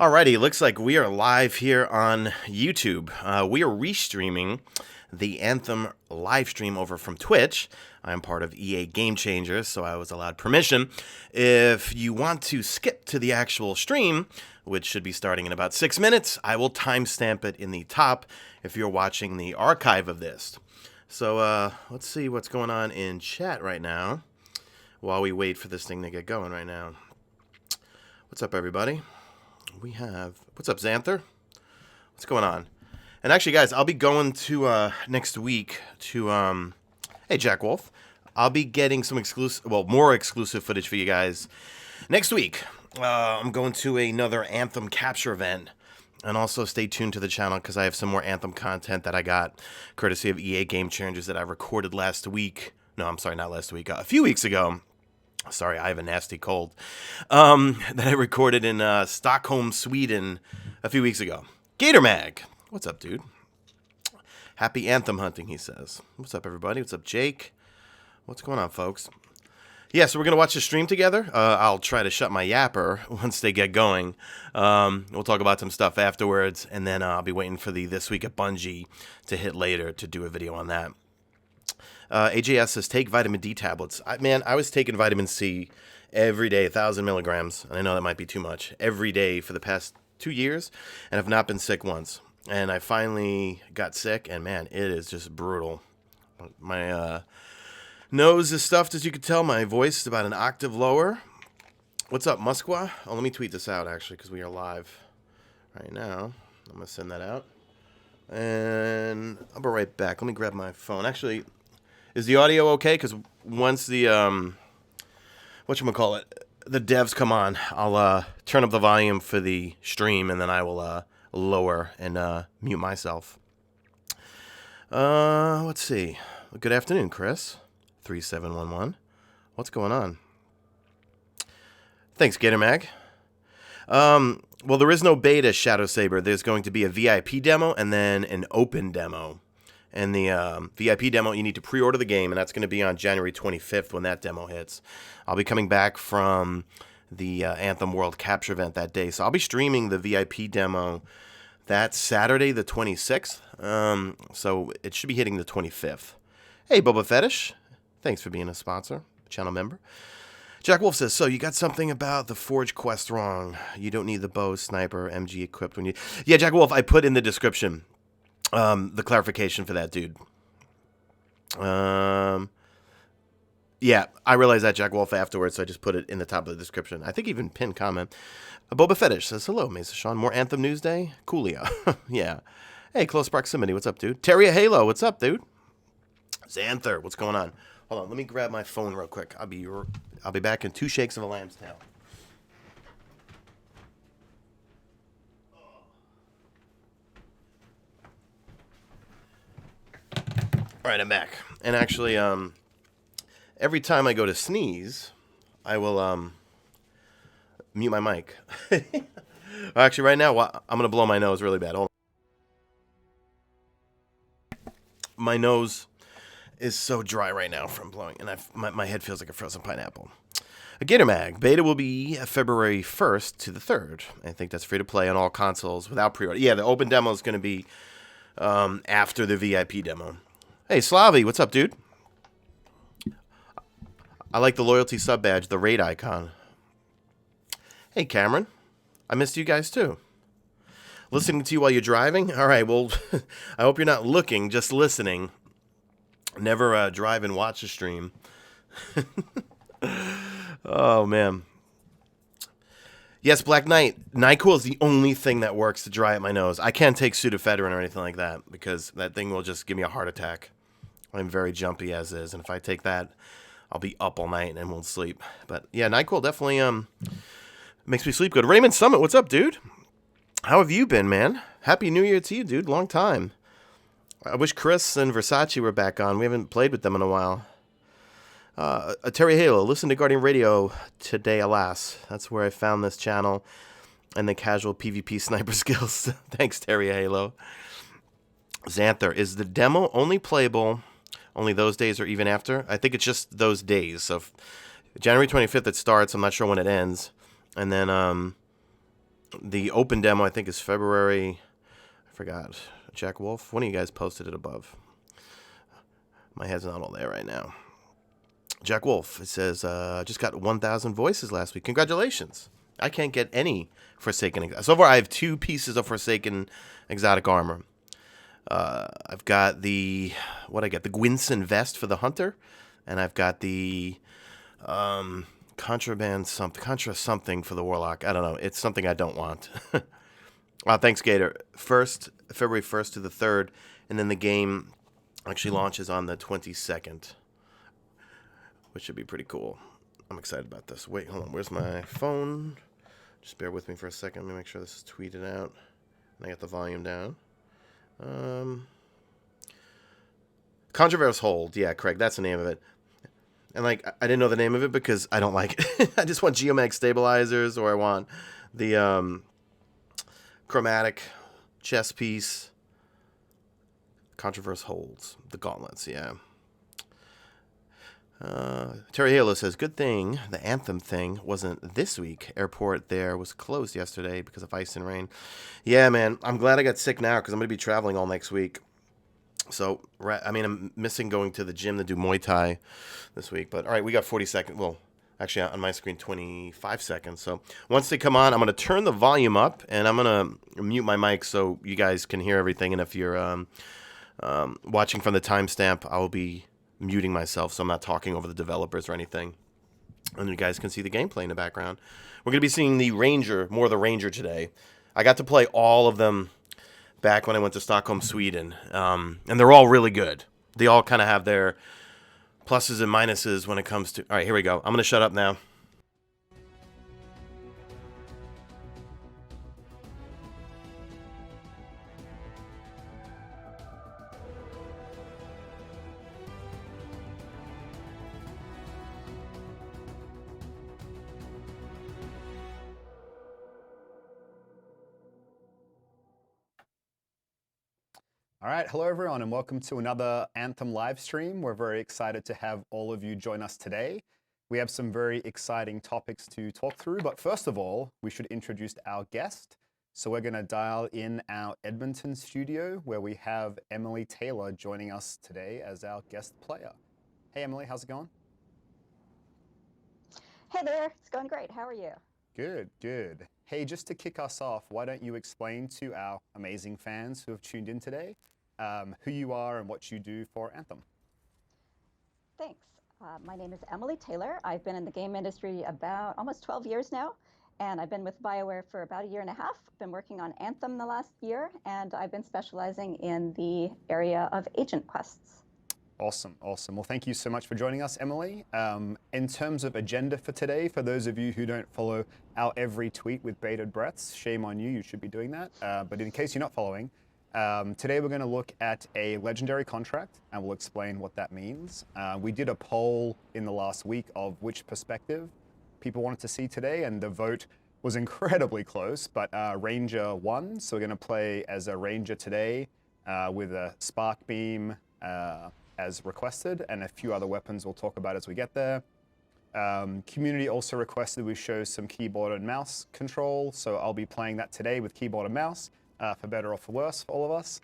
Alrighty, looks like we are live here on YouTube. We are restreaming the Anthem live stream over from Twitch. I'm part of EA Game Changers, so I was allowed permission. If you want to skip to the actual stream, which should be starting in about 6 minutes, I will timestamp it in the top if you're watching the archive of this. So let's see what's going on in chat right now while we wait for this thing to get going right now. What's up, everybody? We have, what's up, Xanther? What's going on? And actually, guys, I'll be going to next week to hey, Jack Wolf. I'll be getting some exclusive, well, more exclusive footage for you guys next week. I'm going to another Anthem capture event, and also stay tuned to the channel because I have some more Anthem content that I got courtesy of EA Game Changers that I recorded last week. No, I'm sorry, not last week. A few weeks ago. Sorry, I have a nasty cold. That I recorded in Stockholm, Sweden a few weeks ago. Gator Mag, what's up, dude? Happy Anthem hunting, he says. What's up, everybody? What's up, Jake? What's going on, folks? Yeah, so we're going to watch the stream together. I'll try to shut my yapper once they get going. We'll talk about some stuff afterwards, and then I'll be waiting for the This Week at Bungie to hit later to do a video on that. AJS says, take vitamin D tablets. Man, I was taking vitamin C every day, 1,000 milligrams. And I know that might be too much. Every day for the past 2 years, and I've not been sick once. And I finally got sick, and man, it is just brutal. My nose is stuffed, as you can tell. My voice is about an octave lower. What's up, Musqua? Oh, let me tweet this out, actually, because we are live right now. I'm going to send that out. And I'll be right back. Let me grab my phone. Actually, is the audio okay? Because once the, whatchamacallit, the devs come on, I'll turn up the volume for the stream, and then I will lower and mute myself. Let's see. Good afternoon, Chris. 3711. What's going on? Thanks, Gator Mag. Well, there is no beta, Shadow Saber. There's going to be a VIP demo and then an open demo. And the VIP demo, you need to pre-order the game, and that's going to be on January 25th when that demo hits. I'll be coming back from the Anthem World Capture event that day, so I'll be streaming the VIP demo that Saturday, the 26th. So it should be hitting the 25th. Hey, Boba Fetish. Thanks for being a sponsor, channel member. Jack Wolf says, so you got something about the Forge quest wrong. You don't need the bow, sniper, MG equipped when you... Yeah, Jack Wolf, I put in the description the clarification for that, dude. Yeah, I realized that, Jack Wolf, afterwards, so I just put it in the top of the description. I think even pinned comment. Boba Fetish says, hello, Mesa Sean. More Anthem News Day? Coolio. Yeah. Hey, Close Proximity, what's up, dude? Terry Halo, what's up, dude? Xanther, what's going on? Hold on, let me grab my phone real quick. I'll be back in 2 shakes of a lamb's tail. All right, I'm back. And actually, every time I go to sneeze, I will mute my mic. Actually, right now, I'm going to blow my nose really bad. Hold on. My nose is so dry right now from blowing, and my head feels like a frozen pineapple. A Gator Mag. Beta will be February 1st to the 3rd. I think that's free to play on all consoles without pre-order. Yeah, the open demo is going to be after the VIP demo. Hey, Slavi, what's up, dude? I like the loyalty sub badge, the raid icon. Hey, Cameron. I missed you guys, too. Listening to you while you're driving? All right, well, I hope you're not looking, just listening. Never drive and watch a stream. Oh, man. Yes, Black Knight. NyQuil is the only thing that works to dry up my nose. I can't take pseudoephedrine or anything like that because that thing will just give me a heart attack. I'm very jumpy as is, and if I take that, I'll be up all night and won't sleep. But yeah, NyQuil definitely makes me sleep good. Raymond Summit, what's up, dude? How have you been, man? Happy New Year to you, dude. Long time. I wish Chris and Versace were back on. We haven't played with them in a while. Terry Halo, listen to Guardian Radio today, alas. That's where I found this channel and the casual PvP sniper skills. Thanks, Terry Halo. Xanther, is the demo only playable only those days or even after? I think it's just those days. So January 25th it starts. I'm not sure when it ends. And then The open demo, I think, is February. I forgot. Jack Wolf. One of you guys posted it above. My head's not all there right now. Jack Wolf. It says, just got 1,000 voices last week. Congratulations. I can't get any Forsaken. So far, I have 2 pieces of Forsaken exotic armor. I've got the Gwynson vest for the hunter, and I've got the contra something for the warlock. I don't know. It's something I don't want. Thanks, Gator. February 1st to the 3rd, and then the game actually launches on the 22nd, which should be pretty cool. I'm excited about this. Wait, hold on. Where's my phone? Just bear with me for a second. Let me make sure this is tweeted out. And I got the volume down. Controversial Hold. Yeah, Craig, that's the name of it. And, like, I didn't know the name of it because I don't like it. I just want geomag stabilizers, or I want the chromatic chess piece. Controversial Holds. The gauntlets, yeah. Terry Halo says, good thing the Anthem thing wasn't this week. Airport there was closed yesterday because of ice and rain. Yeah, man, I'm glad I got sick now because I'm going to be traveling all next week. So, I'm missing going to the gym to do Muay Thai this week. But, all right, we got 40 seconds. Well, actually, on my screen, 25 seconds. So, once they come on, I'm going to turn the volume up, and I'm going to mute my mic so you guys can hear everything. And if you're watching from the timestamp, I will be muting myself so I'm not talking over the developers or anything. And you guys can see the gameplay in the background. We're going to be seeing more of the Ranger today. I got to play all of them back when I went to Stockholm, Sweden. And they're all really good. They all kind of have their pluses and minuses when it comes to... All right, here we go. I'm going to shut up now. All right, hello everyone and welcome to another Anthem live stream. We're very excited to have all of you join us today. We have some very exciting topics to talk through, but first of all, we should introduce our guest. So we're gonna dial in our Edmonton studio where we have Emily Taylor joining us today as our guest player. Hey Emily, how's it going? Hey there, it's going great. How are you? Good, good. Hey, just to kick us off, why don't you explain to our amazing fans who have tuned in today who you are and what you do for Anthem. Thanks. My name is Emily Taylor. I've been in the game industry about almost 12 years now, and I've been with BioWare for about a year and a half. Been working on Anthem the last year, and I've been specializing in the area of agent quests. Awesome, awesome. Well, thank you so much for joining us, Emily. In terms of agenda for today, for those of you who don't follow our every tweet with bated breaths, shame on you, you should be doing that. But in case you're not following, today we're going to look at a legendary contract and we'll explain what that means. We did a poll in the last week of which perspective people wanted to see today, and the vote was incredibly close, but Ranger won. So we're going to play as a Ranger today with a Spark Beam as requested, and a few other weapons we'll talk about as we get there. Community also requested we show some keyboard and mouse control, so I'll be playing that today with keyboard and mouse, for better or for worse for all of us.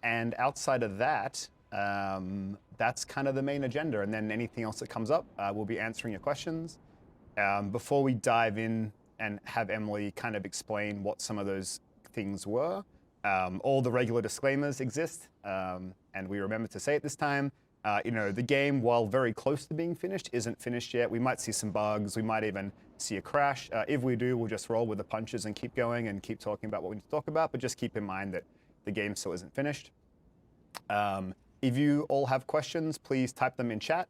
And outside of that, that's kind of the main agenda, and then anything else that comes up, we'll be answering your questions. Before we dive in and have Emily kind of explain what some of those things were, all the regular disclaimers exist, and we remember to say it this time. The game, while very close to being finished, isn't finished yet. We might see some bugs. We might even see a crash. If we do, we'll just roll with the punches and keep going and keep talking about what we need to talk about, but just keep in mind that the game still isn't finished. If you all have questions, please type them in chat.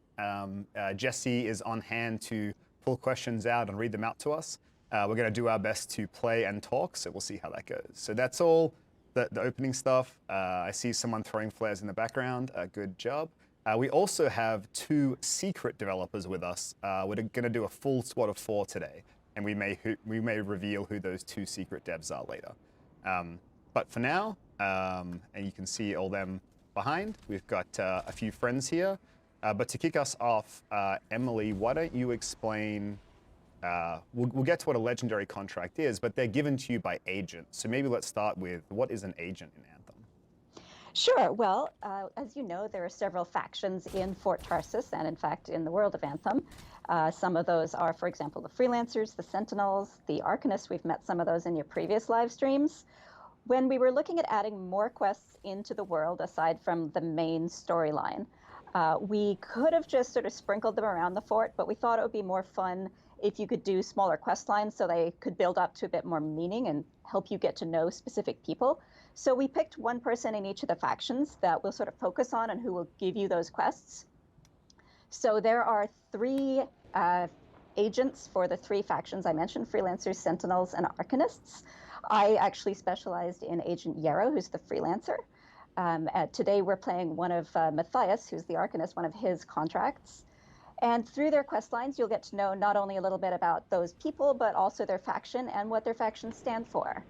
Jesse is on hand to pull questions out and read them out to us. We're going to do our best to play and talk, so we'll see how that goes. So that's all the opening stuff. I see someone throwing flares in the background. Good job. We also have 2 secret developers with us. We're going to do a full squad of 4 today, and we may reveal who those 2 secret devs are later. But for now, and you can see all them behind, we've got a few friends here. But to kick us off, Emily, why don't you explain we'll get to what a legendary contract is, but they're given to you by agents. So maybe let's start with, what is an agent in Anthem? Sure. Well, as you know, there are several factions in Fort Tarsus and, in fact, in the world of Anthem. Some of those are, for example, the Freelancers, the Sentinels, the Arcanists. We've met some of those in your previous live streams. When we were looking at adding more quests into the world, aside from the main storyline, we could have just sort of sprinkled them around the fort, but we thought it would be more fun if you could do smaller quest lines so they could build up to a bit more meaning and help you get to know specific people. So we picked one person in each of the factions that we'll sort of focus on and who will give you those quests. So there are 3 agents for the 3 factions I mentioned, Freelancers, Sentinels, and Arcanists. I actually specialized in Agent Yarrow, who's the Freelancer. Today we're playing one of Matthias, who's the Arcanist, one of his contracts. And through their quest lines, you'll get to know not only a little bit about those people, but also their faction and what their factions stand for.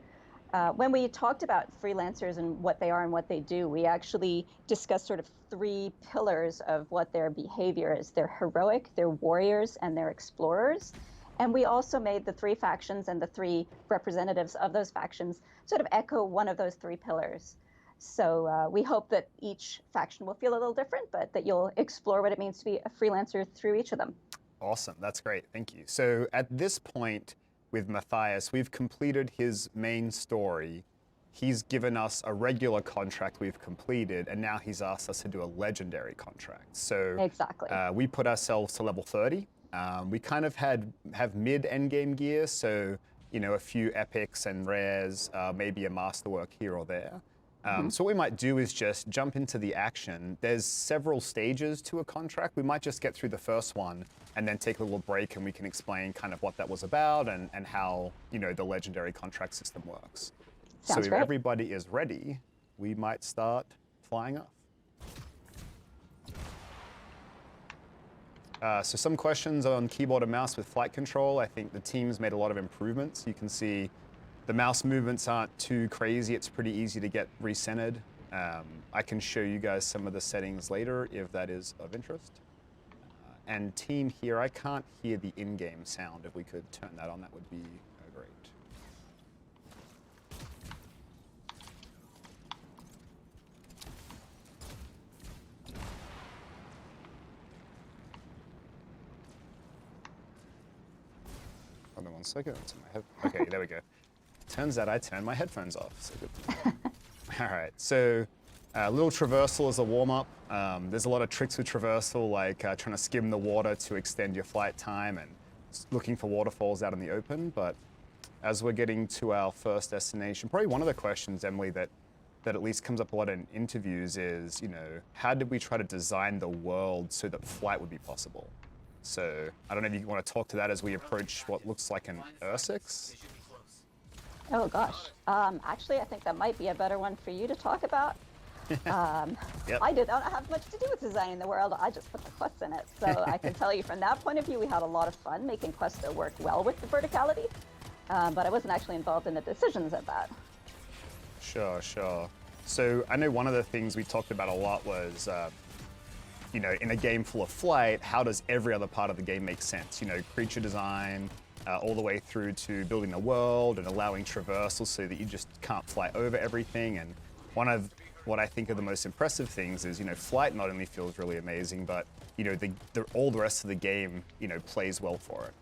When we talked about freelancers and what they are and what they do, we actually discussed sort of 3 pillars of what their behavior is. They're heroic, they're warriors, and they're explorers. And we also made the 3 factions and the 3 representatives of those factions sort of echo one of those 3 pillars. So we hope that each faction will feel a little different, but that you'll explore what it means to be a freelancer through each of them. Awesome, that's great, thank you. So at this point with Matthias, we've completed his main story. He's given us a regular contract we've completed, and now he's asked us to do a legendary contract. So exactly. We put ourselves to level 30. We kind of have mid endgame gear, so a few epics and rares, maybe a masterwork here or there. So what we might do is just jump into the action. There's several stages to a contract. We might just get through the first one and then take a little break, and we can explain kind of what that was about and how the legendary contract system works. Sounds so great. if everybody is ready, we might start flying off. So some questions on keyboard and mouse with flight control. I think the team's made a lot of improvements. You can see the mouse movements aren't too crazy. It's pretty easy to get recentered. I can show you guys some of the settings later if that is of interest. And team here, I can't hear the in-game sound. If we could turn that on, that would be great. Hold on one second. Okay, there we go. Turns out I turned my headphones off. So good. All right, so a little traversal as a warm-up. There's a lot of tricks with traversal, like trying to skim the water to extend your flight time and looking for waterfalls out in the open. But as we're getting to our first destination, probably one of the questions, Emily, that at least comes up a lot in interviews is, how did we try to design the world so that flight would be possible? So I don't know if you want to talk to that as we approach what looks like an Ursix. Oh gosh, actually I think that might be a better one for you to talk about. Yep. I did not have much to do with designing the world, I just put the quests in it. So I can tell you from that point of view, we had a lot of fun making quests that work well with the verticality, but I wasn't actually involved in the decisions of that. Sure. So I know one of the things we talked about a lot was, in a game full of flight, how does every other part of the game make sense? Creature design, all the way through to building the world and allowing traversal so that you just can't fly over everything. And one of what I think are the most impressive things is, flight not only feels really amazing, but all the rest of the game, plays well for it.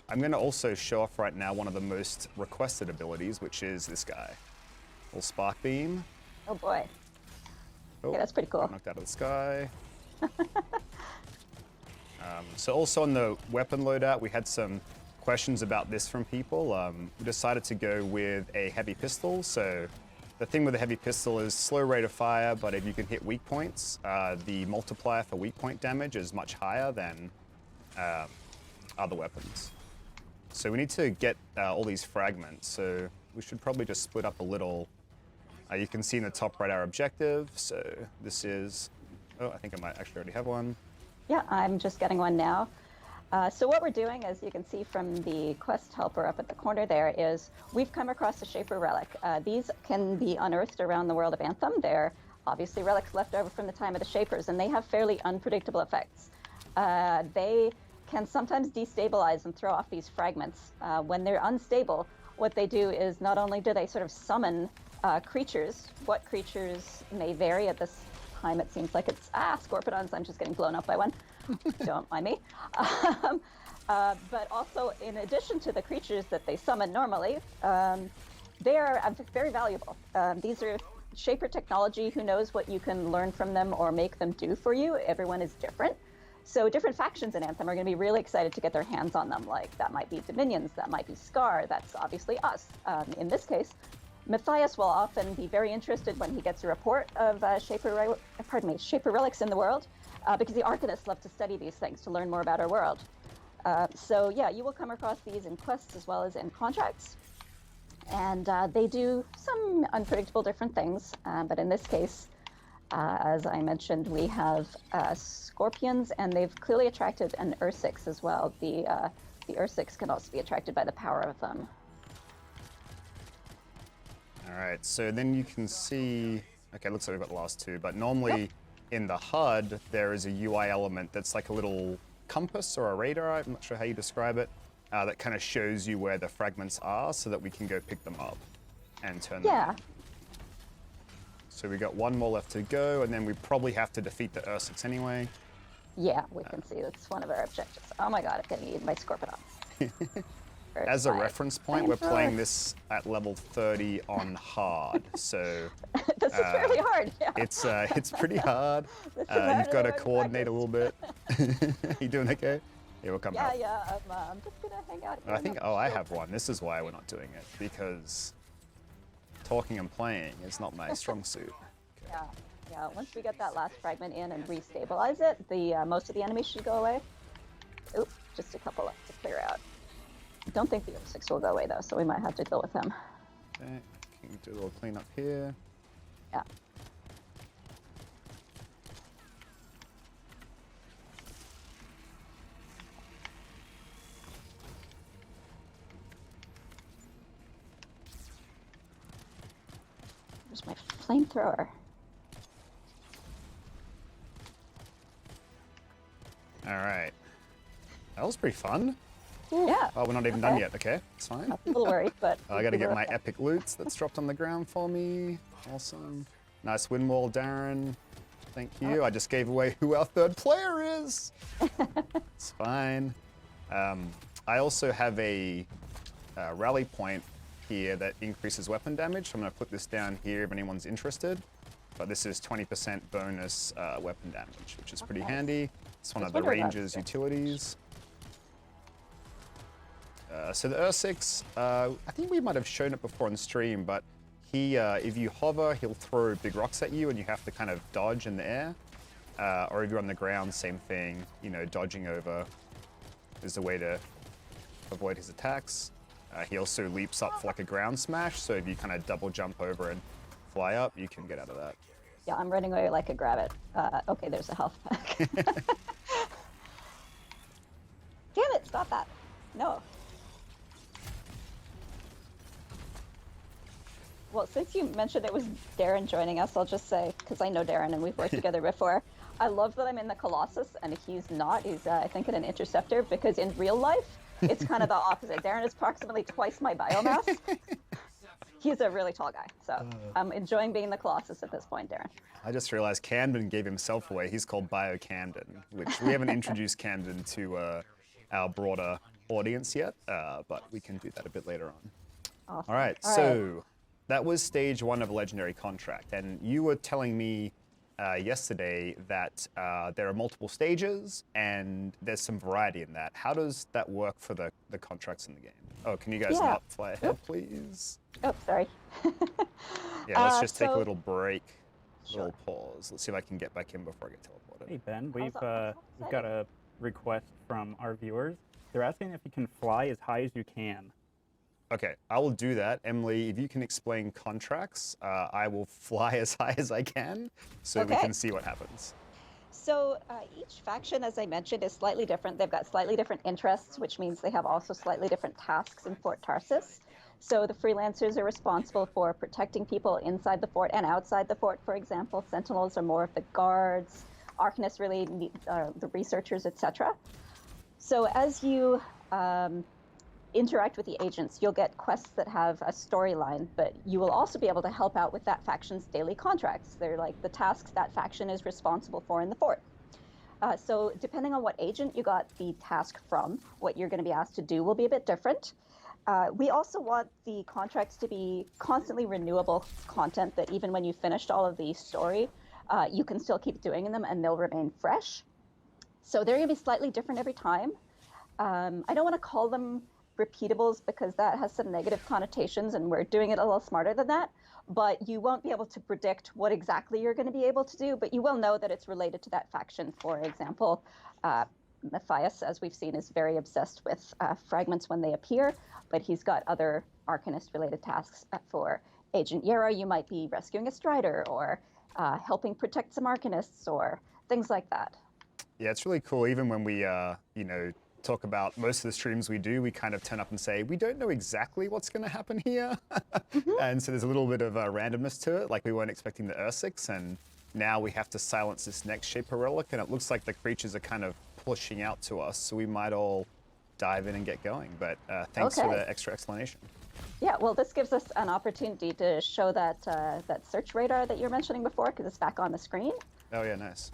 I'm going to also show off right now one of the most requested abilities, which is this guy, little spark beam. Oh boy. Oh, Yeah, that's pretty cool. Knocked out of the sky. So also on the weapon loadout, we had some questions about this from people. We decided to go with a heavy pistol. So the thing with a heavy pistol is slow rate of fire, but if you can hit weak points, the multiplier for weak point damage is much higher than other weapons. So we need to get all these fragments. So we should probably just split up a little. You can see in the top right our objective. So this is, I think I might actually already have one. Yeah, I'm just getting one now. So what we're doing, as you can see from the quest helper up at the corner there, is we've come across a Shaper relic. These can be unearthed around the world of Anthem. They're obviously relics left over from the time of the Shapers, and they have fairly unpredictable effects. They can sometimes destabilize and throw off these fragments. When they're unstable, what they do is not only do they sort of summon creatures, what creatures may vary. At this time it seems like it's Scorpidons. I'm just getting blown up by one. Don't mind me. But also, in addition to the creatures that they summon normally, they are very valuable. These are Shaper technology. Who knows what you can learn from them or make them do for you? Everyone is different. So different factions in Anthem are going to be really excited to get their hands on them. Like, that might be Dominions, that might be Scar, that's obviously us. In this case, Matthias will often be very interested when he gets a report of Shaper relics in the world, because the Arcanists love to study these things, to learn more about our world. So yeah, you will come across these in quests as well as in contracts. And they do some unpredictable different things. But in this case, as I mentioned, we have scorpions, and they've clearly attracted an Ursix as well. The Ursix can also be attracted by the power of them. All right, so then you can see, okay, looks like we've got the last two, but normally in the HUD, there is a UI element that's like a little compass or a radar, I'm not sure how you describe it, that kind of shows you where the fragments are so that we can go pick them up and turn them in. So we got one more left to go, and then we probably have to defeat the Ursix anyway. Yeah, we can see that's one of our objectives. Oh my god, I'm getting eaten by Scorpidons. As a reference point, we're playing this at level 30 on hard, so this is really hard. Yeah. It's pretty hard. You've got to coordinate a little bit. You doing okay? Yeah, we'll come back. Yeah. I'm just gonna hang out here. I think I have one. This is why we're not doing it, because talking and playing is not my strong suit. Okay. Yeah. Once we get that last fragment in and restabilize it, the most of the enemies should go away. Oop, just a couple left to clear out. I don't think the Ursix will go away though, so we might have to deal with him. Okay, can you do a little cleanup here? Yeah. Where's my flamethrower? All right. That was pretty fun. Yeah. Oh, we're not even done yet. Okay, it's fine. I'm a little worried, but I got to get my epic loots that's dropped on the ground for me. Awesome. Nice wind wall, Darren. Thank you. I just gave away who our third player is. It's fine. I also have a rally point here that increases weapon damage. So I'm going to put this down here if anyone's interested. But this is 20% bonus weapon damage, which is pretty handy. It's one of the ranger's utilities. So the Ursix, I think we might have shown it before on stream, but he, if you hover, he'll throw big rocks at you and you have to kind of dodge in the air. Or if you're on the ground, same thing, you know, dodging over is the way to avoid his attacks. He also leaps up for like a ground smash, so if you kind of double jump over and fly up, you can get out of that. Yeah, I'm running away like a grabbit. Okay, there's a health pack. Damn it, stop that. No. Well, since you mentioned it was Darren joining us, I'll just say, because I know Darren and we've worked together before, I love that I'm in the Colossus and he's not. He's, I think, in an Interceptor, because in real life, it's kind of the opposite. Darren is approximately twice my biomass. He's a really tall guy, so I'm enjoying being the Colossus at this point, Darren. I just realized Camden gave himself away. He's called Bio Camden, which we haven't introduced Camden to our broader audience yet, but we can do that a bit later on. Awesome. All right, so that was stage 1 of a legendary contract, and you were telling me yesterday that there are multiple stages and there's some variety in that. How does that work for the contracts in the game? Oh, can you guys not fly ahead, please? Oh, sorry. Yeah, let's just take a little break, a little pause. Let's see if I can get back in before I get teleported. Hey Ben, we've got a request from our viewers. They're asking if you can fly as high as you can. Okay, I will do that. Emily, if you can explain contracts, I will fly as high as I can so we can see what happens. So each faction, as I mentioned, is slightly different. They've got slightly different interests, which means they have also slightly different tasks in Fort Tarsus. So the freelancers are responsible for protecting people inside the fort and outside the fort, for example. Sentinels are more of the guards. Arcanists really need, the researchers, etc. So as you interact with the agents, you'll get quests that have a storyline, but you will also be able to help out with that faction's daily contracts. They're like the tasks that faction is responsible for in the fort. So depending on what agent you got the task from, what you're going to be asked to do will be a bit different. We also want the contracts to be constantly renewable content that even when you finished all of the story, you can still keep doing them and they'll remain fresh. So they're going to be slightly different every time. I don't want to call them repeatables because that has some negative connotations and we're doing it a little smarter than that. But you won't be able to predict what exactly you're going to be able to do, but you will know that it's related to that faction. For example, Matthias, as we've seen, is very obsessed with fragments when they appear, but he's got other Arcanist-related tasks. For Agent Yera, you might be rescuing a Strider or helping protect some Arcanists or things like that. Yeah, it's really cool. Even when we, you know, talk about most of the streams we do, we kind of turn up and say, we don't know exactly what's going to happen here. And so there's a little bit of randomness to it, like we weren't expecting the Ursix, and now we have to silence this next Shaper Relic, and it looks like the creatures are kind of pushing out to us, so we might all dive in and get going. But thanks for the extra explanation. Yeah, well, this gives us an opportunity to show that that search radar that you were mentioning before, because it's back on the screen. Oh yeah, nice.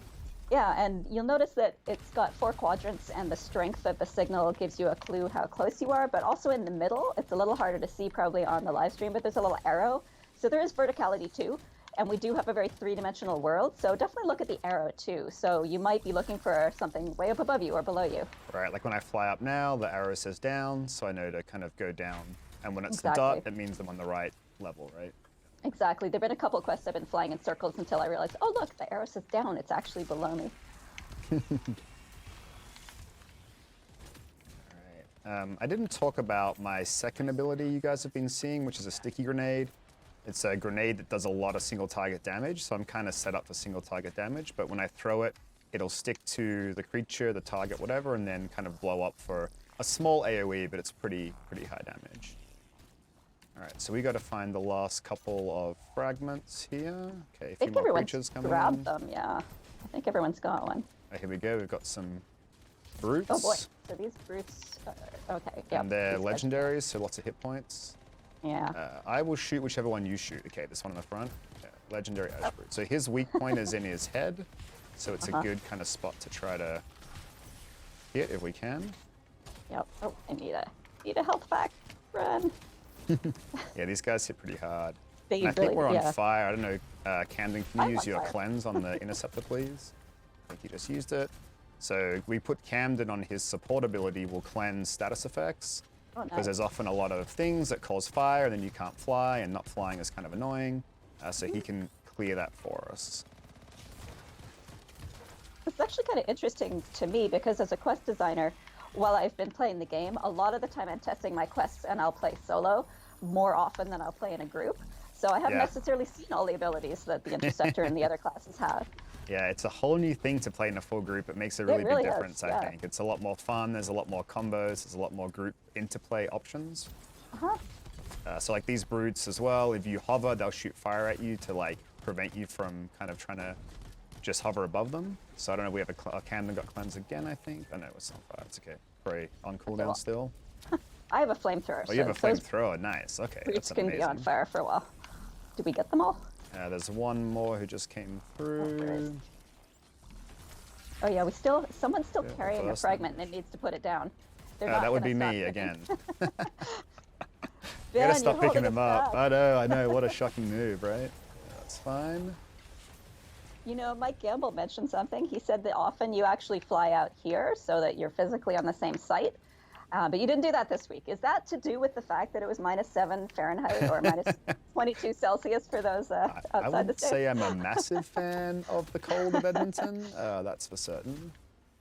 Yeah, and you'll notice that it's got 4 quadrants, and the strength of the signal gives you a clue how close you are, but also in the middle, it's a little harder to see probably on the live stream, but there's a little arrow. So there is verticality too, and we do have a very 3-dimensional world, so definitely look at the arrow too. So you might be looking for something way up above you or below you. Right, like when I fly up now, the arrow says down, so I know to kind of go down. And when it's the Exactly. dot, it means I'm on the right level, right? Exactly. There've been a couple of quests I've been flying in circles until I realized, oh look, the arrow says down, it's actually below me. Alright, I didn't talk about my second ability you guys have been seeing, which is a sticky grenade. It's a grenade that does a lot of single target damage, so I'm kind of set up for single target damage, but when I throw it, it'll stick to the creature, the target, whatever, and then kind of blow up for a small AoE, but it's pretty high damage. Alright, so we got to find the last couple of fragments here. Okay, a few more creatures coming in. Grabbed them, yeah. I think everyone's got one. Oh, here we go, we've got some brutes. Oh boy, so these brutes, okay, yeah. And they're legendaries, so lots of hit points. Yeah. I will shoot whichever one you shoot. Okay, this one in the front. Yeah, legendary Ash Brute. So his weak point is in his head, so it's a good kind of spot to try to hit if we can. Yep. Oh, I need a health pack. Run. Yeah, these guys hit pretty hard. They And I think we're on yeah. fire. I don't know, Camden, can I'm you use on your fire. cleanse on the Interceptor, please? I think you just used it. So we put Camden on his support ability, will cleanse status effects. Oh, Because nice. there's often a lot of things that cause fire, and then you can't fly, and not flying is kind of annoying. So he can clear that for us. It's actually kind of interesting to me because as a quest designer, while I've been playing the game, a lot of the time I'm testing my quests and I'll play solo more often than I'll play in a group. So I haven't Yeah. necessarily seen all the abilities that the Interceptor and the other classes have. Yeah, it's a whole new thing to play in a full group. It makes a really, really big is, difference, yeah. I think. It's a lot more fun, there's a lot more combos, there's a lot more group interplay options. So like these brutes as well, if you hover, they'll shoot fire at you to like prevent you from kind of trying to just hover above them. So I don't know, we have a Camden got cleanse again, I think. I know it's on fire, it's okay. Probably on cooldown well, still. I have a flamethrower. Oh, you have a those flamethrower, nice. Okay, brutes that's can amazing. be on fire for a while. Did we get them all? There's one more who just came through. there is. Oh yeah, someone's still Yeah, carrying a first fragment and needs to put it down. They're not that would gonna be stop me picking- again. Ben, You gotta you're stop picking holding them us up. back. I know, what a shocking move, right? That's fine. You know, Mike Gamble mentioned something. He said that often you actually fly out here so that you're physically on the same site. But you didn't do that this week. Is that to do with the fact that it was -7 Fahrenheit or -22 Celsius for those I outside the wouldn't state? say I'm a massive fan of the cold of Edmonton, that's for certain.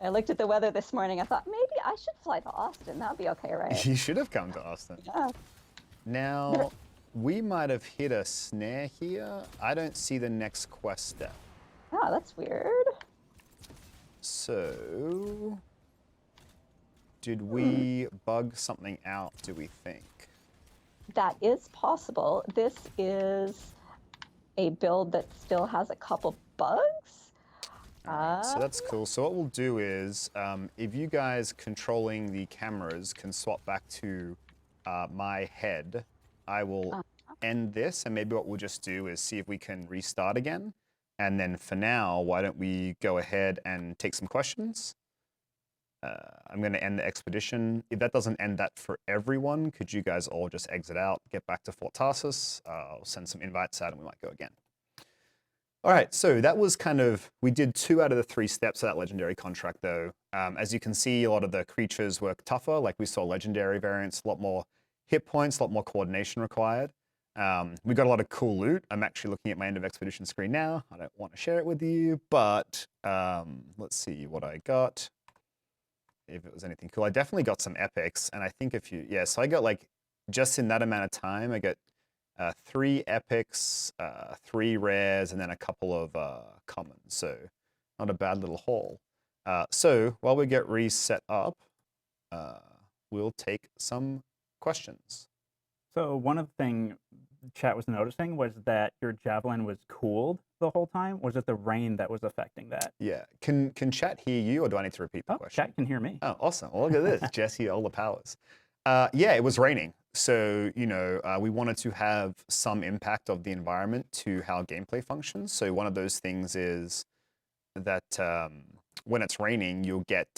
I looked at the weather this morning. I thought maybe I should fly to Austin. That'd be okay, right? You should have come to Austin. Yeah. Now, we might have hit a snare here. I don't see the next quest step. Oh, that's weird. So, did we bug something out, do we think? That is possible. This is a build that still has a couple bugs. So that's cool. So what we'll do is, if you guys controlling the cameras can swap back to my head, I will end this, and maybe what we'll just do is see if we can restart again. And then for now, why don't we go ahead and take some questions? I'm going to end the expedition. If that doesn't end that for everyone, could you guys all just exit out, get back to Fort Tarsus? I'll send some invites out and we might go again. All right, so that was kind of, we did 2 out of the 3 steps of that legendary contract though. As you can see, a lot of the creatures were tougher, like we saw legendary variants, a lot more hit points, a lot more coordination required. We got a lot of cool loot. I'm actually looking at my end of expedition screen now. I don't want to share it with you, but let's see what I got. If it was anything cool. I definitely got some epics, and I think if you, yeah, so I got like, just in that amount of time, I got 3 epics, 3 rares, and then a couple of commons, so not a bad little haul. So while we get reset up, we'll take some questions. So one of the things chat was noticing was that your javelin was cooled the whole time. Was it the rain that was affecting that? Yeah. Can chat hear you, or do I need to repeat the question? Chat can hear me. Oh, awesome. Well, look at this. Jesse, all the powers. Yeah, it was raining. So, you know, we wanted to have some impact of the environment to how gameplay functions. So one of those things is that when it's raining, you'll get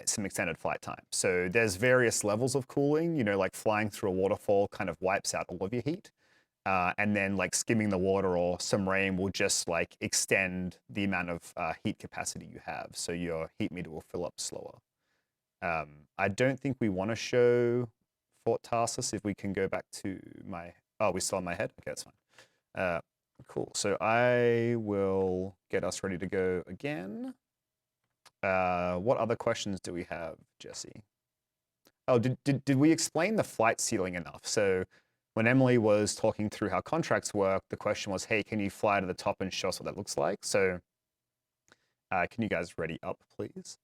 some extended flight time. So there's various levels of cooling, you know, like flying through a waterfall kind of wipes out all of your heat. And then like skimming the water or some rain will just like extend the amount of heat capacity you have. So your heat meter will fill up slower. I don't think we want to show Fort Tarsus. If we can go back to my, oh, we still on my head? Okay, that's fine. Cool, so I will get us ready to go again. What other questions do we have, Jesse? Oh, did we explain the flight ceiling enough? So when Emily was talking through how contracts work, the question was, hey, can you fly to the top and show us what that looks like? So can you guys ready up, please?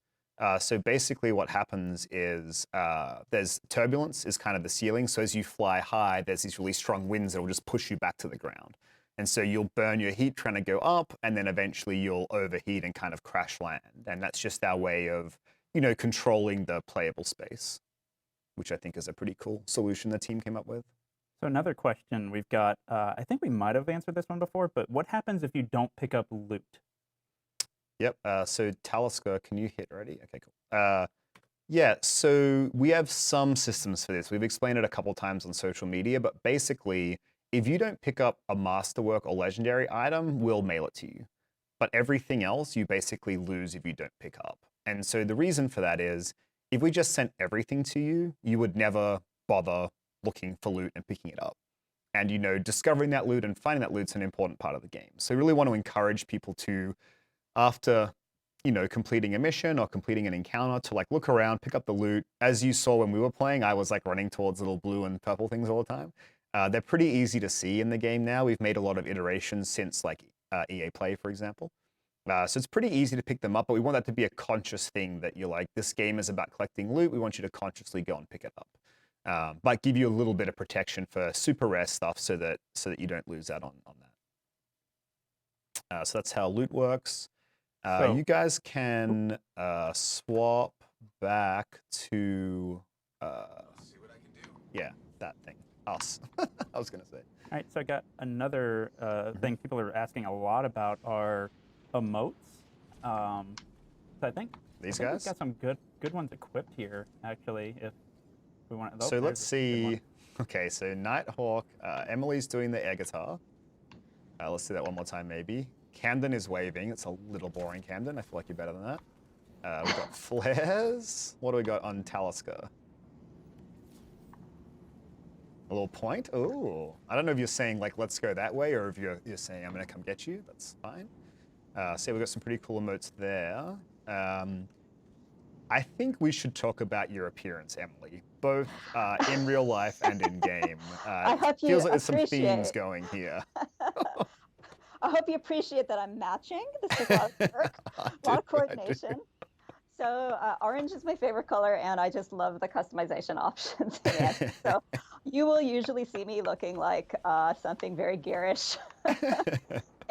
So basically what happens is there's turbulence is kind of the ceiling. So as you fly high, there's these really strong winds that will just push you back to the ground. And so you'll burn your heat trying to go up, and then eventually you'll overheat and kind of crash land. And that's just our way of, you know, controlling the playable space, which I think is a pretty cool solution the team came up with. So another question we've got, I think we might have answered this one before, but what happens if you don't pick up loot? Yep, so Talisker, can you hit ready? Okay, cool. Yeah, so we have some systems for this. We've explained it a couple times on social media, but basically, if you don't pick up a Masterwork or Legendary item, we'll mail it to you. But everything else, you basically lose if you don't pick up. And so the reason for that is, if we just sent everything to you, you would never bother looking for loot and picking it up. And, you know, discovering that loot and finding that loot's an important part of the game. So we really want to encourage people to, after, you know, completing a mission or completing an encounter, to like look around, pick up the loot. As you saw when we were playing, I was like running towards little blue and purple things all the time. They're pretty easy to see in the game now. We've made a lot of iterations since like EA Play, for example. So it's pretty easy to pick them up, but we want that to be a conscious thing that you're like, this game is about collecting loot. We want you to consciously go and pick it up. But give you a little bit of protection for super rare stuff so that you don't lose out on that. So that's how loot works. You guys can swap back to see what I can do. Yeah, that thing. Us. I was gonna say. All right, so I got another thing people are asking a lot about are emotes. So I think These we've guys? got some good ones equipped here, actually, if we want. So let's see. Okay, so Nighthawk, Emily's doing the air guitar. Let's do that one more time, maybe. Camden is waving. It's a little boring, Camden. I feel like you're better than that. We've got flares. What do we got on Talisker? A little point? Ooh. I don't know if you're saying, like, let's go that way, or if you're saying, I'm going to come get you. That's fine. So we've got some pretty cool emotes there. I think we should talk about your appearance, Emily, both in real life and in game. I hope you feels like there's some appreciate themes going here. I hope you appreciate that I'm matching. This took a lot of work, a lot of coordination. So orange is my favorite color, and I just love the customization options in it. So you will usually see me looking like something very garish.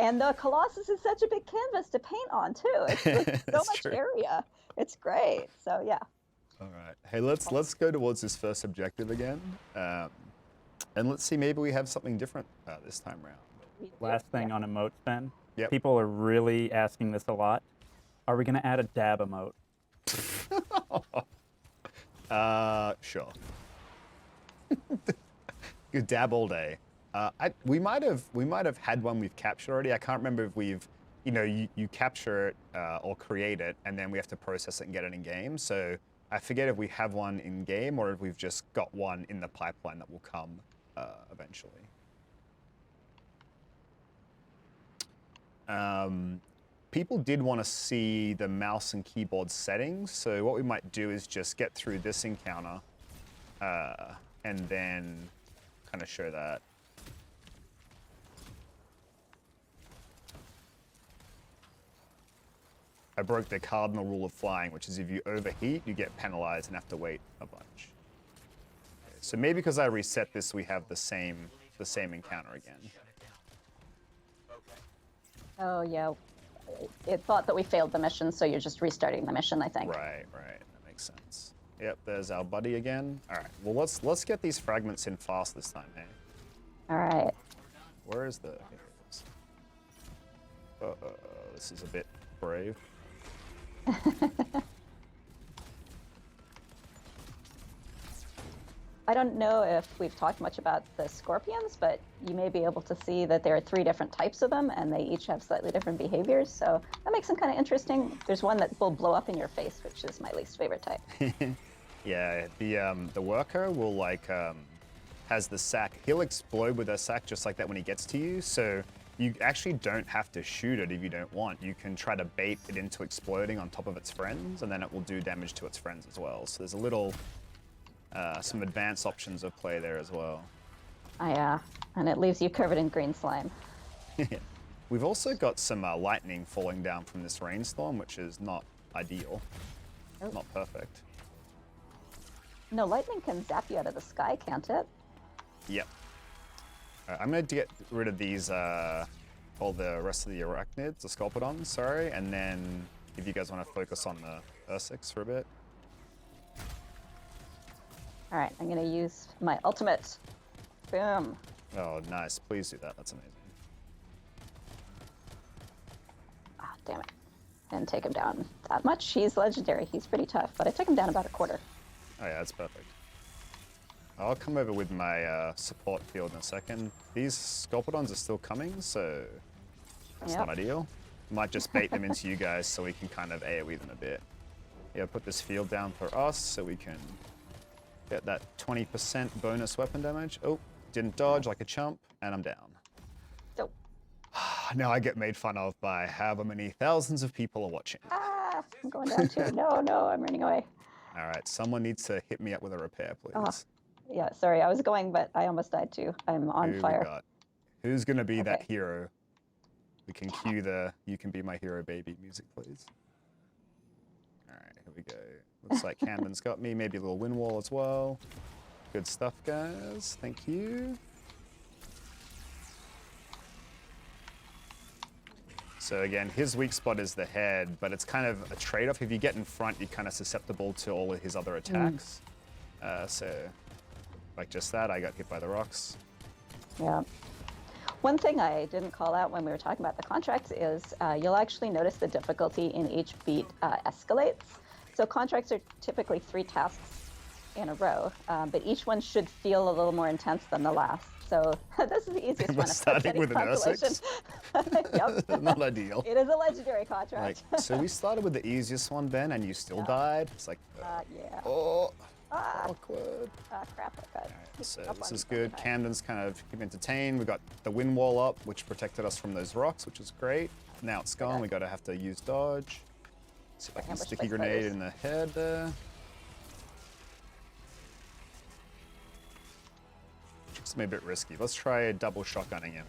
And the Colossus is such a big canvas to paint on too. It's so That's much true. area. It's great. So yeah. All right. Hey, let's go towards this first objective again, and let's see, maybe we have something different this time around. Last thing on emotes, Ben. Yep. People are really asking this a lot. Are we going to add a dab emote? Sure. Good dab all day. We might have had one we've captured already. I can't remember if we've, you capture it or create it, and then we have to process it and get it in game. So I forget if we have one in game or if we've just got one in the pipeline that will come eventually. People did want to see the mouse and keyboard settings, so what we might do is just get through this encounter and then kind of show that. I broke the cardinal rule of flying, which is if you overheat, you get penalized and have to wait a bunch. Okay, so maybe because I reset this, we have the same encounter again. Oh yeah. It thought that we failed the mission, so you're just restarting the mission, I think. Right. That makes sense. Yep, there's our buddy again. All right. Well, let's get these fragments in fast this time, hey? All right. Where is the? Here it is. This is a bit brave. I don't know if we've talked much about the scorpions, but you may be able to see that there are 3 different types of them, and they each have slightly different behaviors. So that makes them kind of interesting. There's one that will blow up in your face, which is my least favorite type. Yeah, the worker will has the sack. He'll explode with a sack just like that when he gets to you. So you actually don't have to shoot it if you don't want. You can try to bait it into exploding on top of its friends, and then it will do damage to its friends as well. So there's a little, some advanced options of play there as well. Yeah, and it leaves you covered in green slime. We've also got some lightning falling down from this rainstorm, which is not ideal. Oh. Not perfect. No, lightning can zap you out of the sky, can't it? Yep. I'm going to get rid of these, all the rest of the arachnids, the sculpidons, sorry, and then if you guys want to focus on the Ursics for a bit. All right, I'm going to use my ultimate. Boom. Oh, nice. Please do that. That's amazing. Ah, damn it. Didn't take him down that much. He's legendary. He's pretty tough, but I took him down about a quarter. Oh, yeah, that's perfect. I'll come over with my support field in a second. These sculpidons are still coming, so that's not ideal. Might just bait them into you guys so we can kind of AoE them a bit. Yeah, put this field down for us so we can get that 20% bonus weapon damage. Oh, didn't dodge like a chump, and I'm down. So. Now I get made fun of by however many thousands of people are watching. Ah, I'm going down too. No, I'm running away. All right, someone needs to hit me up with a repair, please. Yeah, sorry, I was going, but I almost died too. I'm on fire. Who's gonna be that hero? We can cue the "You Can Be My Hero, Baby" music, please. All right, here we go. Looks like Camden's got me. Maybe a little wind wall as well. Good stuff, guys. Thank you. So again, his weak spot is the head, but it's kind of a trade-off. If you get in front, you're kind of susceptible to all of his other attacks. So, like just that, I got hit by the rocks. Yeah. One thing I didn't call out when we were talking about the contracts is you'll actually notice the difficulty in each beat escalates. So contracts are typically 3 tasks in a row, but each one should feel a little more intense than the last. So this is the easiest one. We're starting with an Ursix? Yep. Not ideal. It is a legendary contract. So we started with the easiest one, Ben, and you still died? It's like, yeah. Oh, awkward. Crap, I got So this is good. Camden's kind of keep entertained. We got the wind wall up, which protected us from those rocks, which is great. Now it's gone. We gotta have to use dodge. See if I can sticky grenade in the head there. It's a bit risky. Let's try double shotgunning him.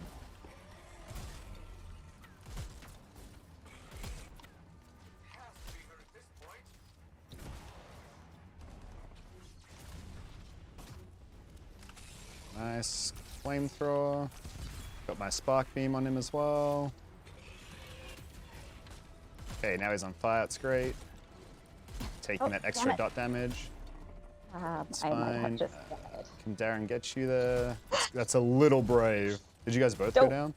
Nice flamethrower. Got my spark beam on him as well. Okay, now he's on fire. That's great. Taking that extra dot damage. It's I might have fine. just died. Can Darren get you there? That's a little brave. Did you guys both go down?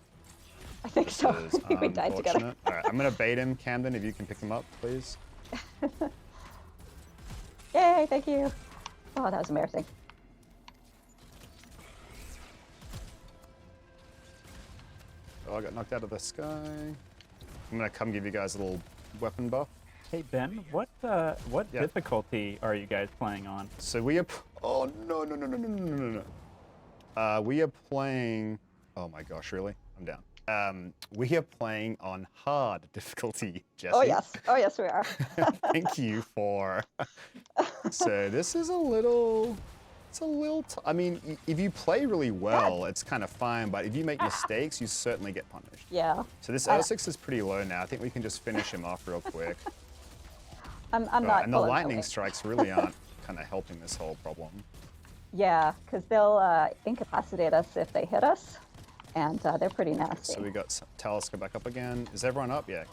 I think so. This is We died together. unfortunate. All right, I'm gonna bait him, Camden. If you can pick him up, please. Yay! Thank you. Oh, that was embarrassing. Oh, I got knocked out of the sky. I'm gonna come give you guys a little weapon buff. Hey Ben, what difficulty are you guys playing on? So we are. Oh no. We are playing. Oh my gosh, really? I'm down. We are playing on hard difficulty, Jesse. Oh yes we are. Thank you for. So this is a little. It's a little. I mean, if you play really well, it's kind of fine. But if you make mistakes, you certainly get punished. Yeah. So this O6 is pretty low now. I think we can just finish him off real quick. I'm not. And the lightning strikes really aren't kind of helping this whole problem. Yeah, because they'll incapacitate us if they hit us, and they're pretty nasty. So we got Talisker back up again. Is everyone up? Yeah. Okay.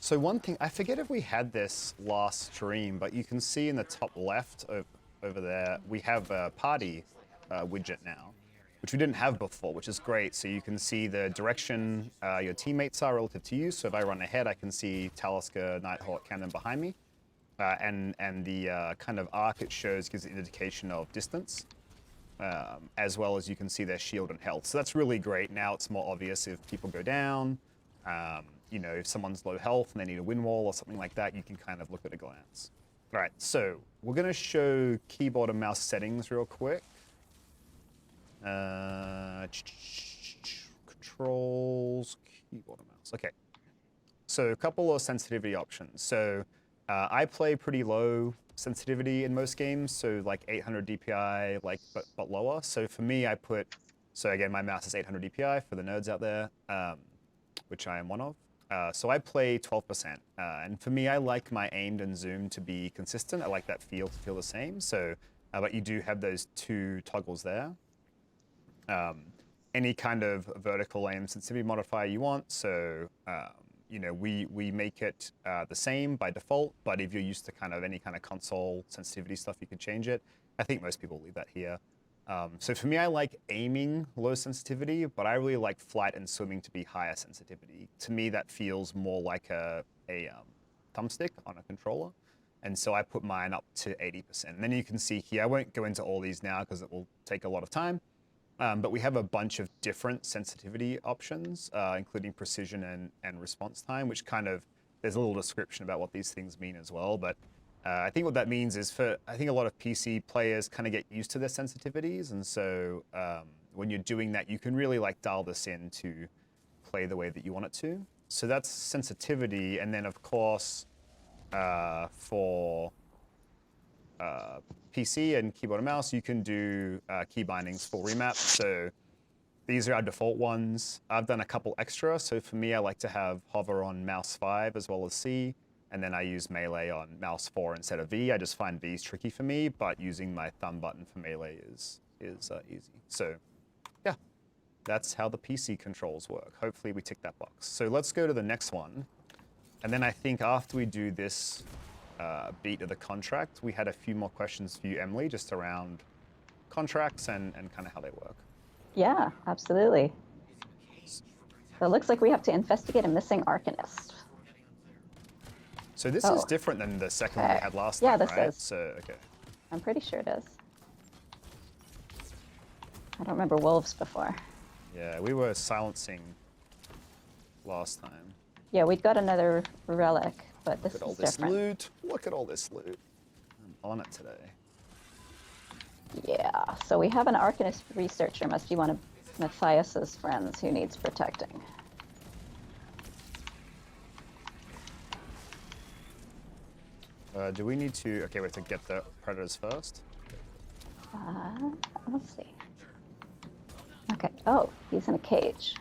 So one thing, I forget if we had this last stream, but you can see in the top left over there, we have a party widget now, which we didn't have before, which is great. So you can see the direction your teammates are relative to you. So if I run ahead, I can see Talisker, Nighthawk, Camden behind me. And the kind of arc it shows gives an indication of distance, as well as you can see their shield and health. So that's really great. Now it's more obvious if people go down, you know, if someone's low health and they need a wind wall or something like that, you can kind of look at a glance. All right, so we're going to show keyboard and mouse settings real quick. Controls, keyboard and mouse. Okay, so a couple of sensitivity options. So I play pretty low sensitivity in most games, so like 800 DPI, like but lower. So for me, I put, so again, my mouse is 800 DPI for the nerds out there, which I am one of. So I play 12%, and for me, I like my aimed and zoom to be consistent. I like that feel to feel the same. So, but you do have those two toggles there. Any kind of vertical aim sensitivity modifier you want. So, you know, we make it the same by default, but if you're used to kind of any kind of console sensitivity stuff, you could change it. I think most people leave that here. So for me, I like aiming low sensitivity, but I really like flight and swimming to be higher sensitivity. To me, that feels more like a thumbstick on a controller. And so I put mine up to 80%. And then you can see here, I won't go into all these now because it will take a lot of time. But we have a bunch of different sensitivity options, including precision and response time, which kind of, there's a little description about what these things mean as well. But I think what that means is I think a lot of PC players kind of get used to their sensitivities. And so when you're doing that, you can really like dial this in to play the way that you want it to. So that's sensitivity. And then of course, for PC and keyboard and mouse, you can do key bindings for remap. So these are our default ones. I've done a couple extra. So for me, I like to have hover on mouse 5 as well as C. And then I use melee on mouse 4 instead of V. I just find V is tricky for me, but using my thumb button for melee is easy. So yeah, that's how the PC controls work. Hopefully we tick that box. So let's go to the next one. And then I think after we do this beat of the contract, we had a few more questions for you, Emily, just around contracts and kind of how they work. Yeah, absolutely. So it looks like we have to investigate a missing Arcanist. So this is different than the second one we had last time, yeah, this right? is. So, okay. I'm pretty sure it is. I don't remember wolves before. Yeah, we were silencing last time. Yeah, we'd got another relic, but this is Look at all this different. loot. Look at all this loot. I'm on it today. Yeah, so we have an Arcanist researcher, must be one of Matthias's friends who needs protecting. Do we need to... Okay, we have to get the predators first. Let's see. Okay, oh, he's in a cage.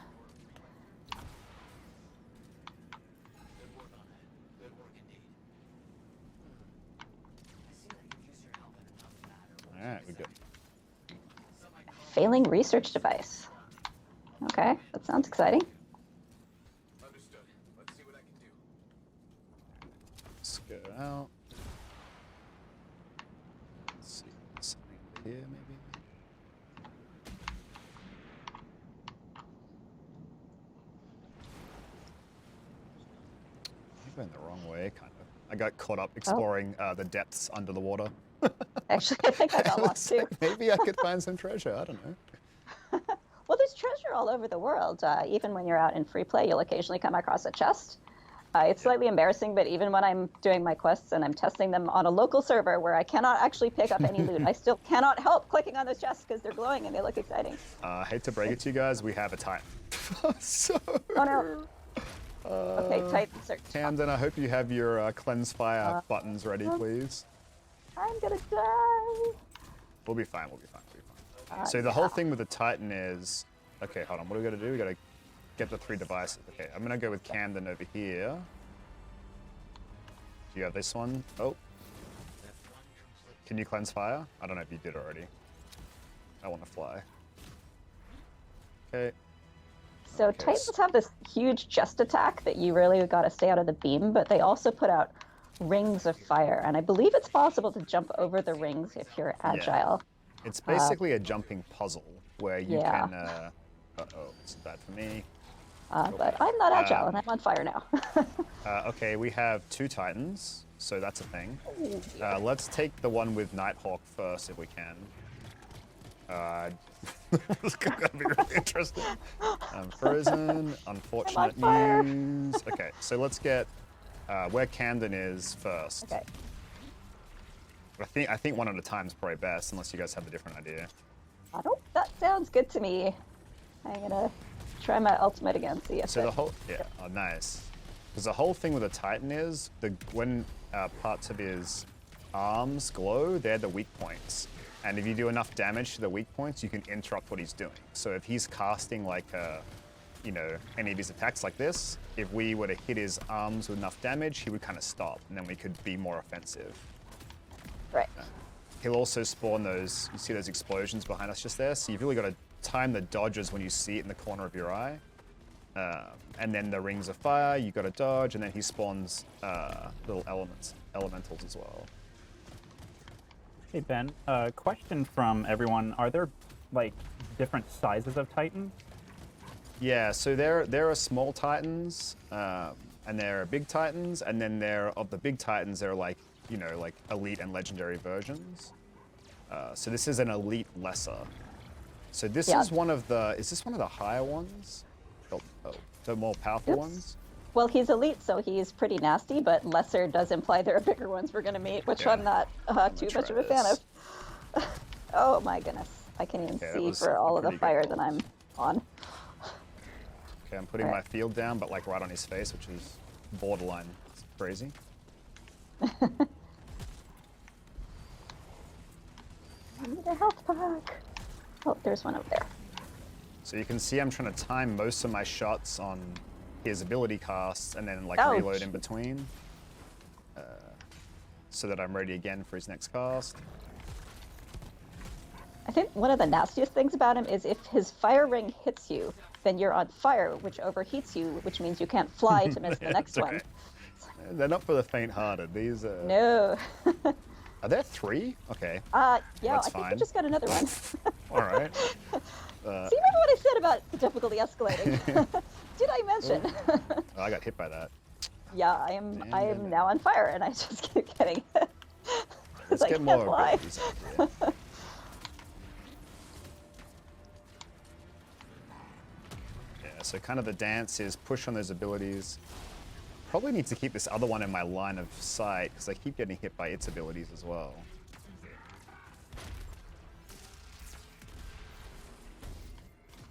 All right, we good. Failing research device. Okay, that sounds exciting. Understood. Let's see what I can do. here, maybe? I'm going the wrong way, kind of. I got caught up exploring the depths under the water. Actually, I think I got lost too. Maybe I could find some treasure. I don't know. Well, there's treasure all over the world. Even when you're out in free play, you'll occasionally come across a chest. It's slightly embarrassing, but even when I'm doing my quests and I'm testing them on a local server where I cannot actually pick up any loot, I still cannot help clicking on those chests because they're glowing and they look exciting. I hate to break it to you guys, we have a Titan. So... Oh no. Okay, Titan search. Camden, I hope you have your cleanse fire buttons ready, please. I'm gonna die. We'll be fine, we'll be fine, we'll be fine. So the whole thing with the Titan is... Okay, hold on, what do we gotta do? We gotta get the 3 devices. Okay, I'm gonna go with Camden over here. Do you have this one? Oh. Can you cleanse fire? I don't know if you did already. I want to fly. Okay. So Titans have this huge chest attack that you really gotta stay out of the beam, but they also put out rings of fire, and I believe it's possible to jump over the rings if you're agile. Yeah. It's basically a jumping puzzle where you can... uh-oh, this is bad for me. But I'm not agile, and I'm on fire now. Okay, we have 2 Titans, so that's a thing. Let's take the one with Nighthawk first, if we can. This is gonna be really interesting. Frozen, unfortunate news. Okay, so let's get where Camden is first. Okay. I think one at a time is probably best, unless you guys have a different idea. That sounds good to me. I'm gonna try my ultimate again, see if So the whole, oh nice. Because the whole thing with a Titan is, when parts of his arms glow, they're the weak points. And if you do enough damage to the weak points, you can interrupt what he's doing. So if he's casting like, you know, any of his attacks like this, if we were to hit his arms with enough damage, he would kind of stop, and then we could be more offensive. Right. He'll also spawn those, you see those explosions behind us just there? So you've really got to time the dodges when you see it in the corner of your eye. And then the rings of fire, you got to dodge, and then he spawns little elementals as well. Hey Ben, question from everyone. Are there like different sizes of Titan? Yeah, so there are small Titans, and there are big Titans, and then of the big Titans, there are like, you know, like elite and legendary versions. So this is an elite lesser. So this is one of the, is this one of the higher ones? Oh, the more powerful ones? Well, he's elite, so he's pretty nasty, but lesser does imply there are bigger ones we're gonna meet, which I'm not too much of a fan of. Oh my goodness. I can't even see for all of the fire that I'm on. Okay, I'm putting my field down, but like right on his face, which is borderline crazy. I need a health pack. Oh, there's one over there. So you can see I'm trying to time most of my shots on his ability casts and then like reload in between. So that I'm ready again for his next cast. I think one of the nastiest things about him is if his fire ring hits you, then you're on fire, which overheats you, which means you can't fly to miss the next one. They're not for the faint-hearted. These are... No. Are there 3? Okay. Yeah, that's I think fine. we just got another one. All right. See, remember what I said about the difficulty escalating? Did I mention? Oh, I got hit by that. Yeah, I am now on fire, and I just keep getting hit. Let's get more abilities out here. Yeah, so kind of the dance is push on those abilities. Probably need to keep this other one in my line of sight, because I keep getting hit by its abilities as well.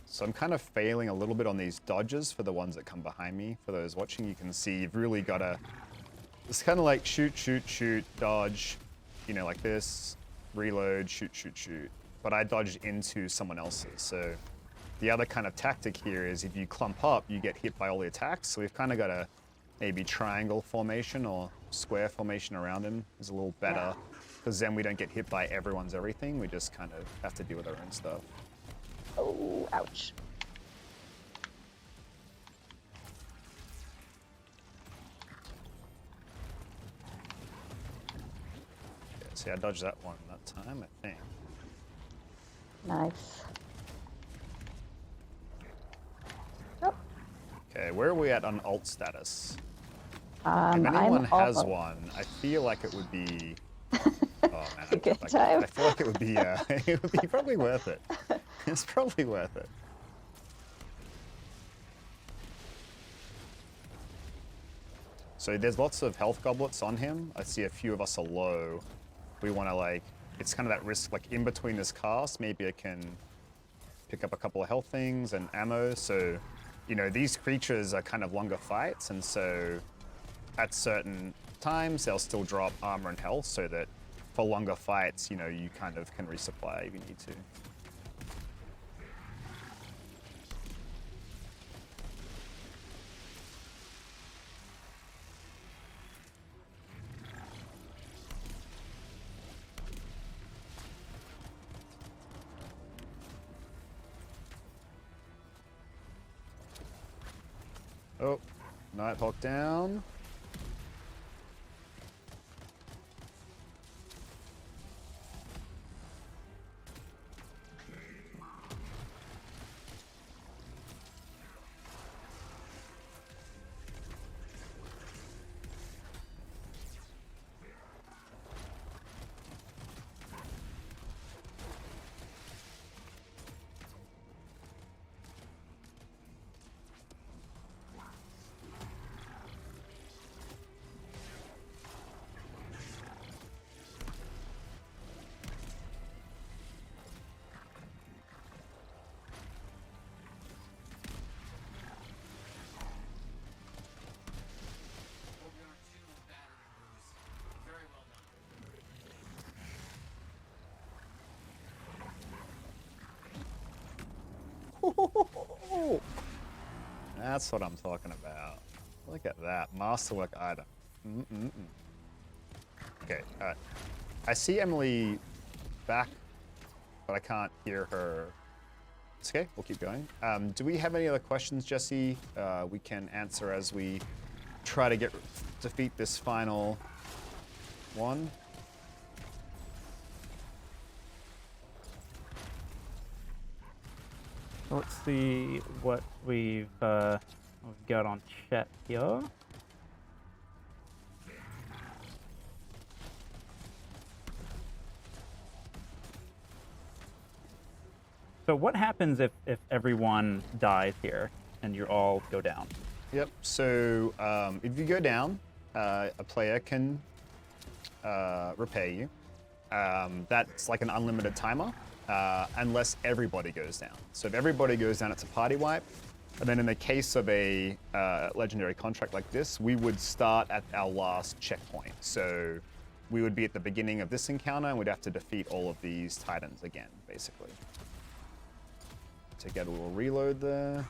So I'm kind of failing a little bit on these dodges for the ones that come behind me. For those watching, you can see you've really got to... It's kind of like shoot, shoot, shoot, dodge, you know, like this, reload, shoot, shoot, shoot. But I dodged into someone else's. So the other kind of tactic here is if you clump up, you get hit by all the attacks. So we've kind of got to maybe triangle formation or square formation around him is a little better, because then we don't get hit by everyone's everything. We just kind of have to deal with our own stuff. Oh, ouch. Okay, see, I dodged that one that time, I think. Nice. Oh, Okay, where are we at on alt status? If I'm anyone has almost. one, I feel like it would be. Oh man, It's a good time. I feel like it would be. It would be probably worth it. It's probably worth it. So there's lots of health goblets on him. I see a few of us are low. We want to like, it's kind of that risk, like in between this cast, maybe I can pick up a couple of health things and ammo. So, you know, these creatures are kind of longer fights. And so at certain times, they'll still drop armor and health so that for longer fights, you know, you kind of can resupply if you need to. Oh, Nighthawk down. That's what I'm talking about. Look at that. Masterwork item. Okay, alright. I see Emily back, but I can't hear her. It's okay, we'll keep going. Do we have any other questions, Jesse? We can answer as we try to defeat this final one. Let's see what we've got on chat here. So what happens if everyone dies here and you all go down? Yep, so if you go down, a player can repair you. That's like an unlimited timer, unless everybody goes down. So if everybody goes down, it's a party wipe. And then in the case of a legendary contract like this, we would start at our last checkpoint. So we would be at the beginning of this encounter and we'd have to defeat all of these titans again, basically. So get a little reload there.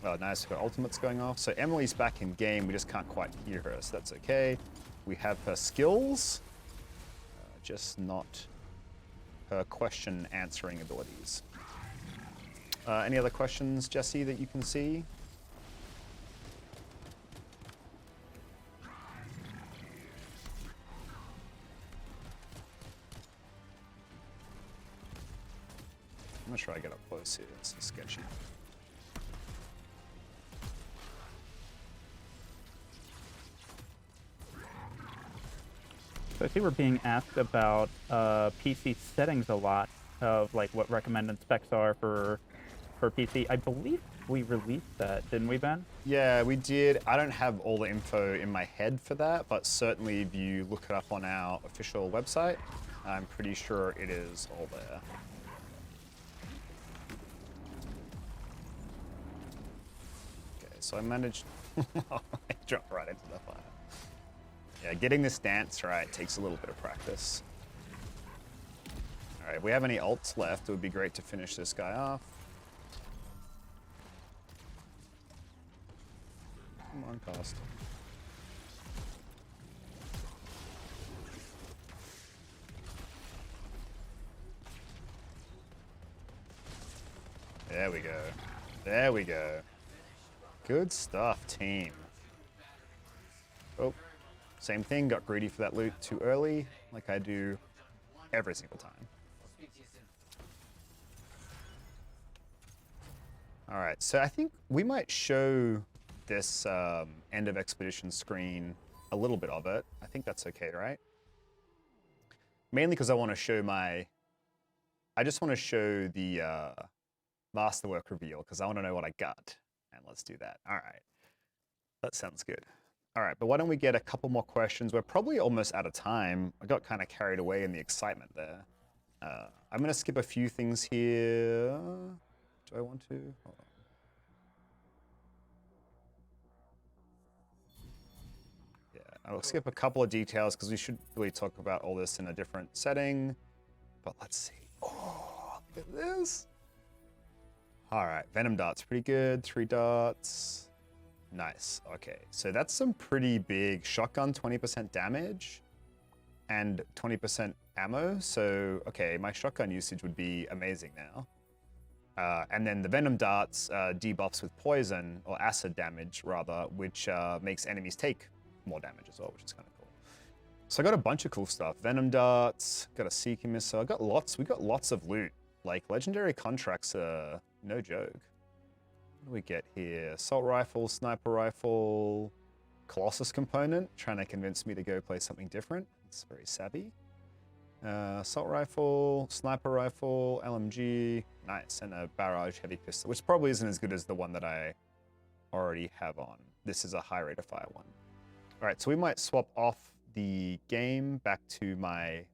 Oh, nice, her ultimate's going off. So Emily's back in game, we just can't quite hear her, so that's okay. We have her skills, just not her question answering abilities. Any other questions, Jesse, that you can see? I'm gonna try to get up close here, it's sketchy. So I see we're being asked about PC settings a lot, of like what recommended specs are for PC. I believe we released that, didn't we, Ben? Yeah, we did. I don't have all the info in my head for that, but certainly if you look it up on our official website, I'm pretty sure it is all there. Okay, so I managed... I dropped right into the fire. Yeah, getting this dance right takes a little bit of practice. All right, if we have any ults left, it would be great to finish this guy off. Come on, cast. There we go. There we go. Good stuff, team. Oh, same thing, got greedy for that loot too early, like I do every single time. All right, so I think we might show this end of expedition screen, a little bit of it. I think that's okay, right? Mainly because I want to show I just want to show the Masterwork reveal because I want to know what I got. And let's do that. All right, that sounds good. All right, but why don't we get a couple more questions? We're probably almost out of time. I got kind of carried away in the excitement there. I'm going to skip a few things here. Do I want to? Hold on. Yeah, I'll skip a couple of details because we should really talk about all this in a different setting. But let's see. Oh, look at this. All right, Venom Dart's pretty good. 3 dots. Nice. Okay, so that's some pretty big shotgun, 20% damage and 20% ammo. So, okay, my shotgun usage would be amazing now. And then the Venom Darts debuffs with poison, or acid damage rather, which makes enemies take more damage as well, which is kind of cool. So I got a bunch of cool stuff. Venom Darts, got a Seeking Missile. We got lots of loot. Like, legendary contracts are no joke. What do we get here? Assault Rifle, Sniper Rifle, Colossus component, trying to convince me to go play something different. It's very savvy. Assault Rifle, Sniper Rifle, LMG, nice, and a Barrage Heavy Pistol, which probably isn't as good as the one that I already have on. This is a high rate of fire one. All right, so we might swap off the game back to my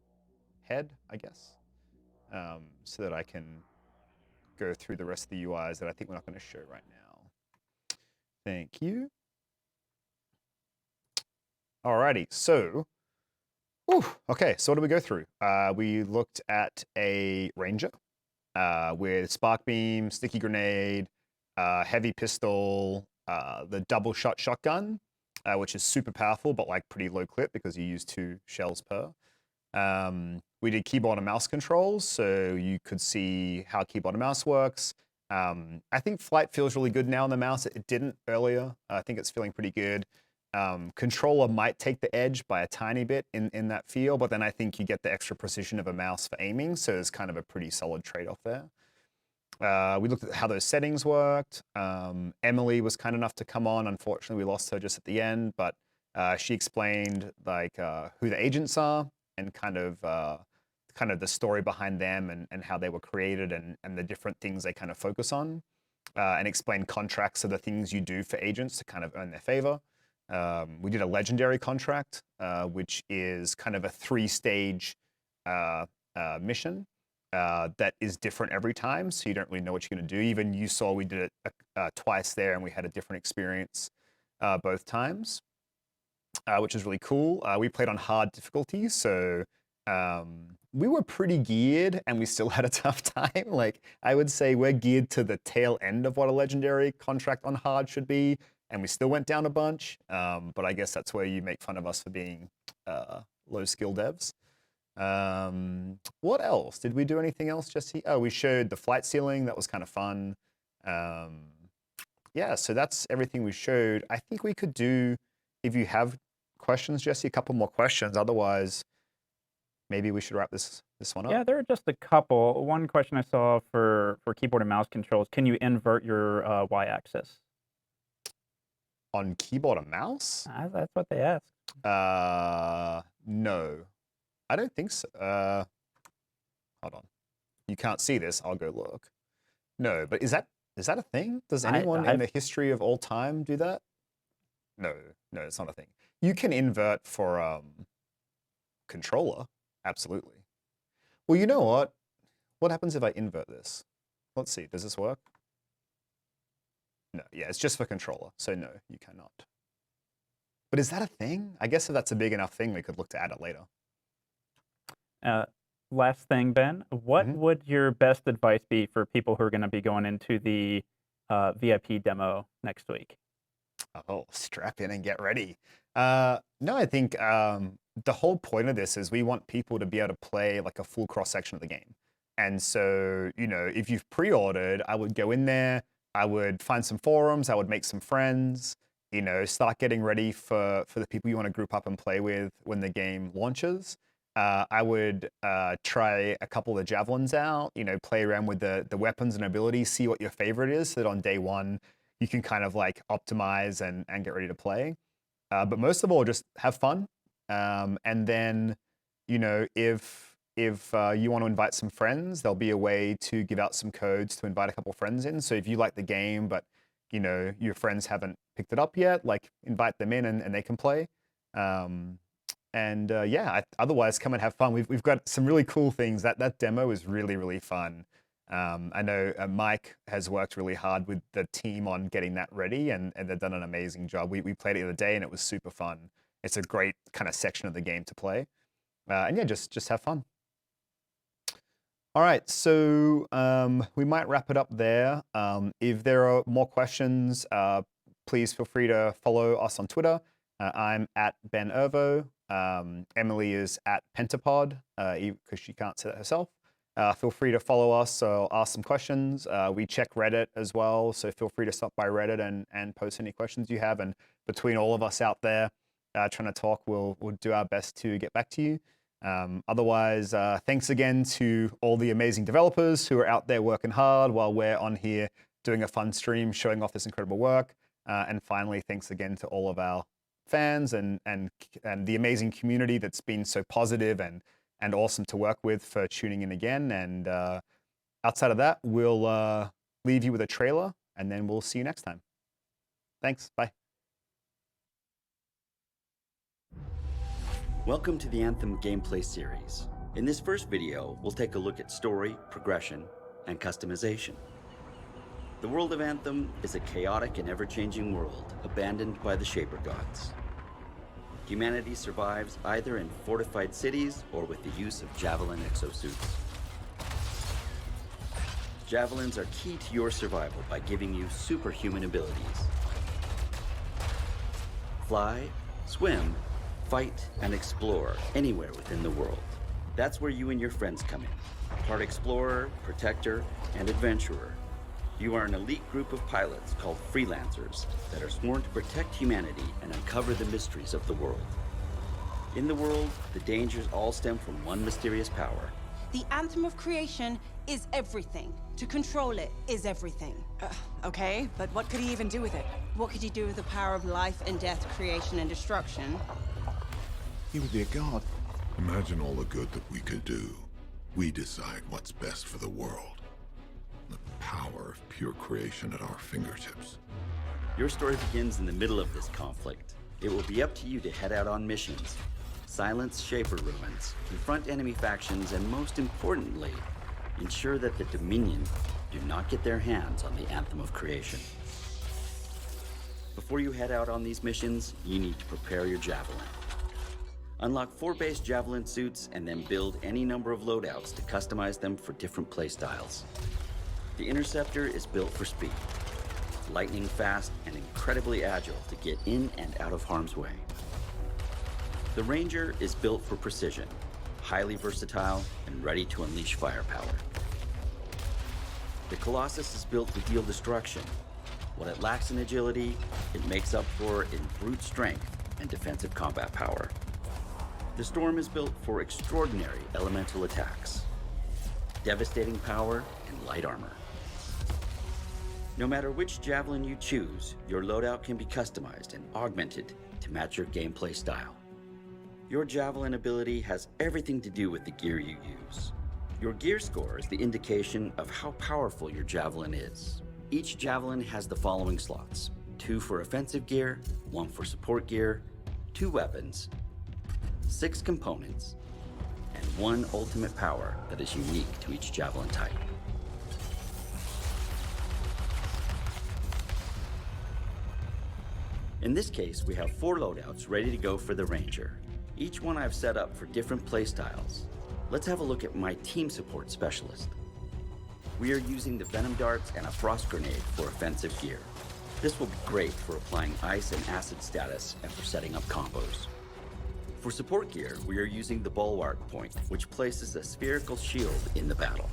head, I guess, so that I can go through the rest of the UIs that I think we're not going to show right now. Thank you. Alrighty, so, okay, so what did we go through? We looked at a Ranger with Spark Beam, Sticky Grenade, Heavy Pistol, the double shot shotgun, which is super powerful, but like pretty low clip because you use 2 shells per. We did keyboard and mouse controls, so you could see how keyboard and mouse works. I think flight feels really good now on the mouse. It didn't earlier. I think it's feeling pretty good. Controller might take the edge by a tiny bit in that feel, but then I think you get the extra precision of a mouse for aiming, so it's kind of a pretty solid trade-off there. We looked at how those settings worked. Emily was kind enough to come on. Unfortunately, we lost her just at the end, but she explained like who the agents are and kind of the story behind them and how they were created and the different things they kind of focus on, and explain contracts are the things you do for agents to kind of earn their favor. We did a legendary contract, which is kind of a 3-stage mission that is different every time, so you don't really know what you're going to do. Even you saw we did it twice there, and we had a different experience both times, which is really cool. We played on hard difficulty, so we were pretty geared, and we still had a tough time. Like, I would say we're geared to the tail end of what a legendary contract on hard should be, and we still went down a bunch. But I guess that's where you make fun of us for being low-skill devs. What else? Did we do anything else, Jesse? Oh, we showed the flight ceiling. That was kind of fun. Yeah, so that's everything we showed. I think we could do, if you have questions, Jesse, a couple more questions. Otherwise, maybe we should wrap this one up. Yeah, there are just a couple. One question I saw for keyboard and mouse controls, can you invert your y-axis? On keyboard and mouse? That's what they asked. No. I don't think so. Hold on. You can't see this. I'll go look. No, but is that a thing? Does anyone in the history of all time do that? No, it's not a thing. You can invert for controller. Absolutely. Well, you know what? What happens if I invert this? Let's see. Does this work? No. Yeah, it's just for controller. So no, you cannot. But is that a thing? I guess if that's a big enough thing, we could look to add it later. Last thing, Ben, what would your best advice be for people who are going to be going into the VIP demo next week? Oh, strap in and get ready. No, I think the whole point of this is we want people to be able to play like a full cross-section of the game. And so, you know, if you've pre-ordered, I would go in there, I would find some forums, I would make some friends, you know, start getting ready for the people you want to group up and play with when the game launches. I would try a couple of javelins out, play around with the weapons and abilities, see what your favorite is, so that on day one, you can kind of like optimize and get ready to play. But most of all, just have fun. And then, if you want to invite some friends, there'll be a way to give out some codes to invite a couple friends in. So if you like the game, but your friends haven't picked it up yet, like invite them in and they can play. Otherwise come and have fun. We've got some really cool things. That demo is really, really fun. I know Mike has worked really hard with the team on getting that ready, and they've done an amazing job. We played it the other day, and it was super fun. It's a great kind of section of the game to play. Just have fun. All right, so we might wrap it up there. If there are more questions, please feel free to follow us on Twitter. I'm at Ben Ervo. Emily is at Pentapod, because she can't say that herself. Feel free to follow us or ask some questions. We check Reddit as well, so feel free to stop by Reddit and post any questions you have. And between all of us out there trying to talk, we'll do our best to get back to you. Otherwise, thanks again to all the amazing developers who are out there working hard while we're on here doing a fun stream, showing off this incredible work. And finally, thanks again to all of our fans and the amazing community that's been so positive and awesome to work with for tuning in again. And outside of that, we'll leave you with a trailer, and then we'll see you next time. Thanks. Bye. Welcome to the Anthem gameplay series. In this first video, we'll take a look at story, progression, and customization. The world of Anthem is a chaotic and ever-changing world abandoned by the Shaper gods. Humanity survives either in fortified cities or with the use of javelin exosuits. Javelins are key to your survival by giving you superhuman abilities. Fly, swim, fight, and explore anywhere within the world. That's where you and your friends come in. Part explorer, protector, and adventurer. You are an elite group of pilots called freelancers that are sworn to protect humanity and uncover the mysteries of the world. In the world, the dangers all stem from one mysterious power. The Anthem of creation is everything. To control it is everything. Okay, but what could he even do with it? What could you do with the power of life and death, creation and destruction? He would be a god. Imagine all the good that we could do. We decide what's best for the world. The power of pure creation at our fingertips. Your story begins in the middle of this conflict. It will be up to you to head out on missions, silence Shaper ruins, confront enemy factions, and most importantly, ensure that the Dominion do not get their hands on the Anthem of creation. Before you head out on these missions, you need to prepare your javelin. Unlock 4 base javelin suits and then build any number of loadouts to customize them for different playstyles. The Interceptor is built for speed, lightning fast and incredibly agile to get in and out of harm's way. The Ranger is built for precision, highly versatile and ready to unleash firepower. The Colossus is built to deal destruction. What it lacks in agility, it makes up for in brute strength and defensive combat power. The Storm is built for extraordinary elemental attacks, devastating power, and light armor. No matter which javelin you choose, your loadout can be customized and augmented to match your gameplay style. Your javelin ability has everything to do with the gear you use. Your gear score is the indication of how powerful your javelin is. Each javelin has the following slots: 2 for offensive gear, 1 for support gear, 2 weapons, 6 components, and 1 ultimate power that is unique to each javelin type. In this case, we have 4 loadouts ready to go for the Ranger. Each one I've set up for different playstyles. Let's have a look at my team support specialist. We are using the Venom Darts and a Frost Grenade for offensive gear. This will be great for applying ice and acid status and for setting up combos. For support gear, we are using the Bulwark Point, which places a spherical shield in the battle.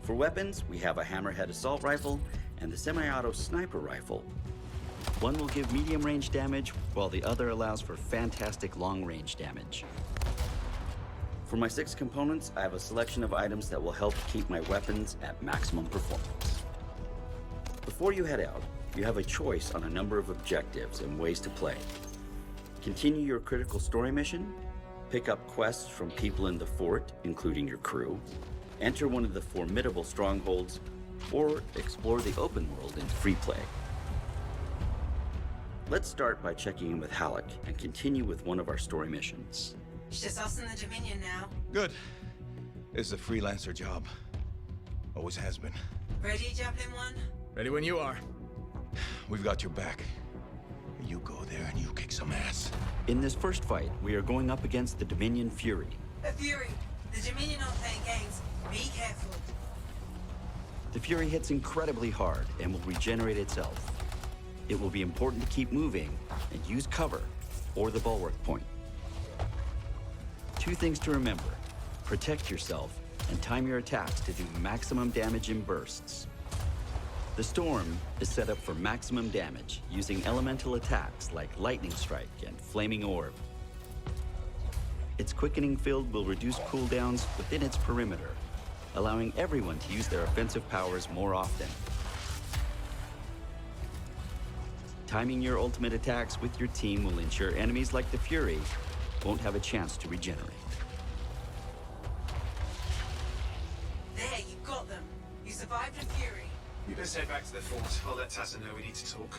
For weapons, we have a Hammerhead Assault Rifle and the Semi-Auto Sniper Rifle. One will give medium range damage, while the other allows for fantastic long range damage. For my 6 components, I have a selection of items that will help keep my weapons at maximum performance. Before you head out, you have a choice on a number of objectives and ways to play. Continue your critical story mission, pick up quests from people in the fort, including your crew, enter one of the formidable strongholds, or explore the open world in free play. Let's start by checking in with Halleck and continue with one of our story missions. It's just us and the Dominion now. Good. It's a freelancer job. Always has been. Ready, Javelin 1? Ready when you are. We've got your back. You go there and you kick some ass. In this first fight, we are going up against the Dominion Fury. A Fury. The Dominion aren't playing games. Be careful. The Fury hits incredibly hard and will regenerate itself. It will be important to keep moving and use cover or the bulwark point. 2 things to remember. Protect yourself and time your attacks to do maximum damage in bursts. The Storm is set up for maximum damage using elemental attacks like Lightning Strike and Flaming Orb. Its quickening field will reduce cooldowns within its perimeter, allowing everyone to use their offensive powers more often. Timing your ultimate attacks with your team will ensure enemies like the Fury won't have a chance to regenerate. There, you got them. You survived a Fury. You best head back to the fort. I'll let Tassa know we need to talk.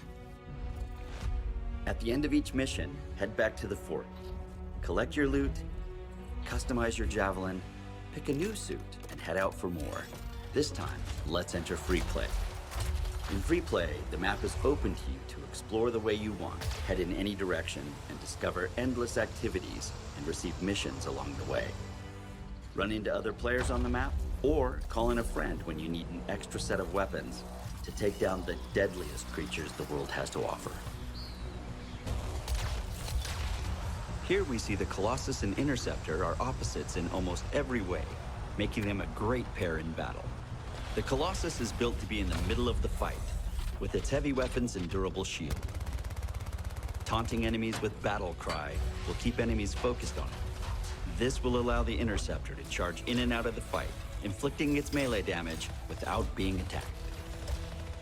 At the end of each mission, head back to the fort. Collect your loot, customize your javelin, pick a new suit, and head out for more. This time, let's enter free play. In free play, the map is open to you to explore the way you want, head in any direction, and discover endless activities and receive missions along the way. Run into other players on the map, or call in a friend when you need an extra set of weapons to take down the deadliest creatures the world has to offer. Here we see the Colossus and Interceptor are opposites in almost every way, making them a great pair in battle. The Colossus is built to be in the middle of the fight, with its heavy weapons and durable shield. Taunting enemies with Battle Cry will keep enemies focused on it. This will allow the Interceptor to charge in and out of the fight, inflicting its melee damage without being attacked.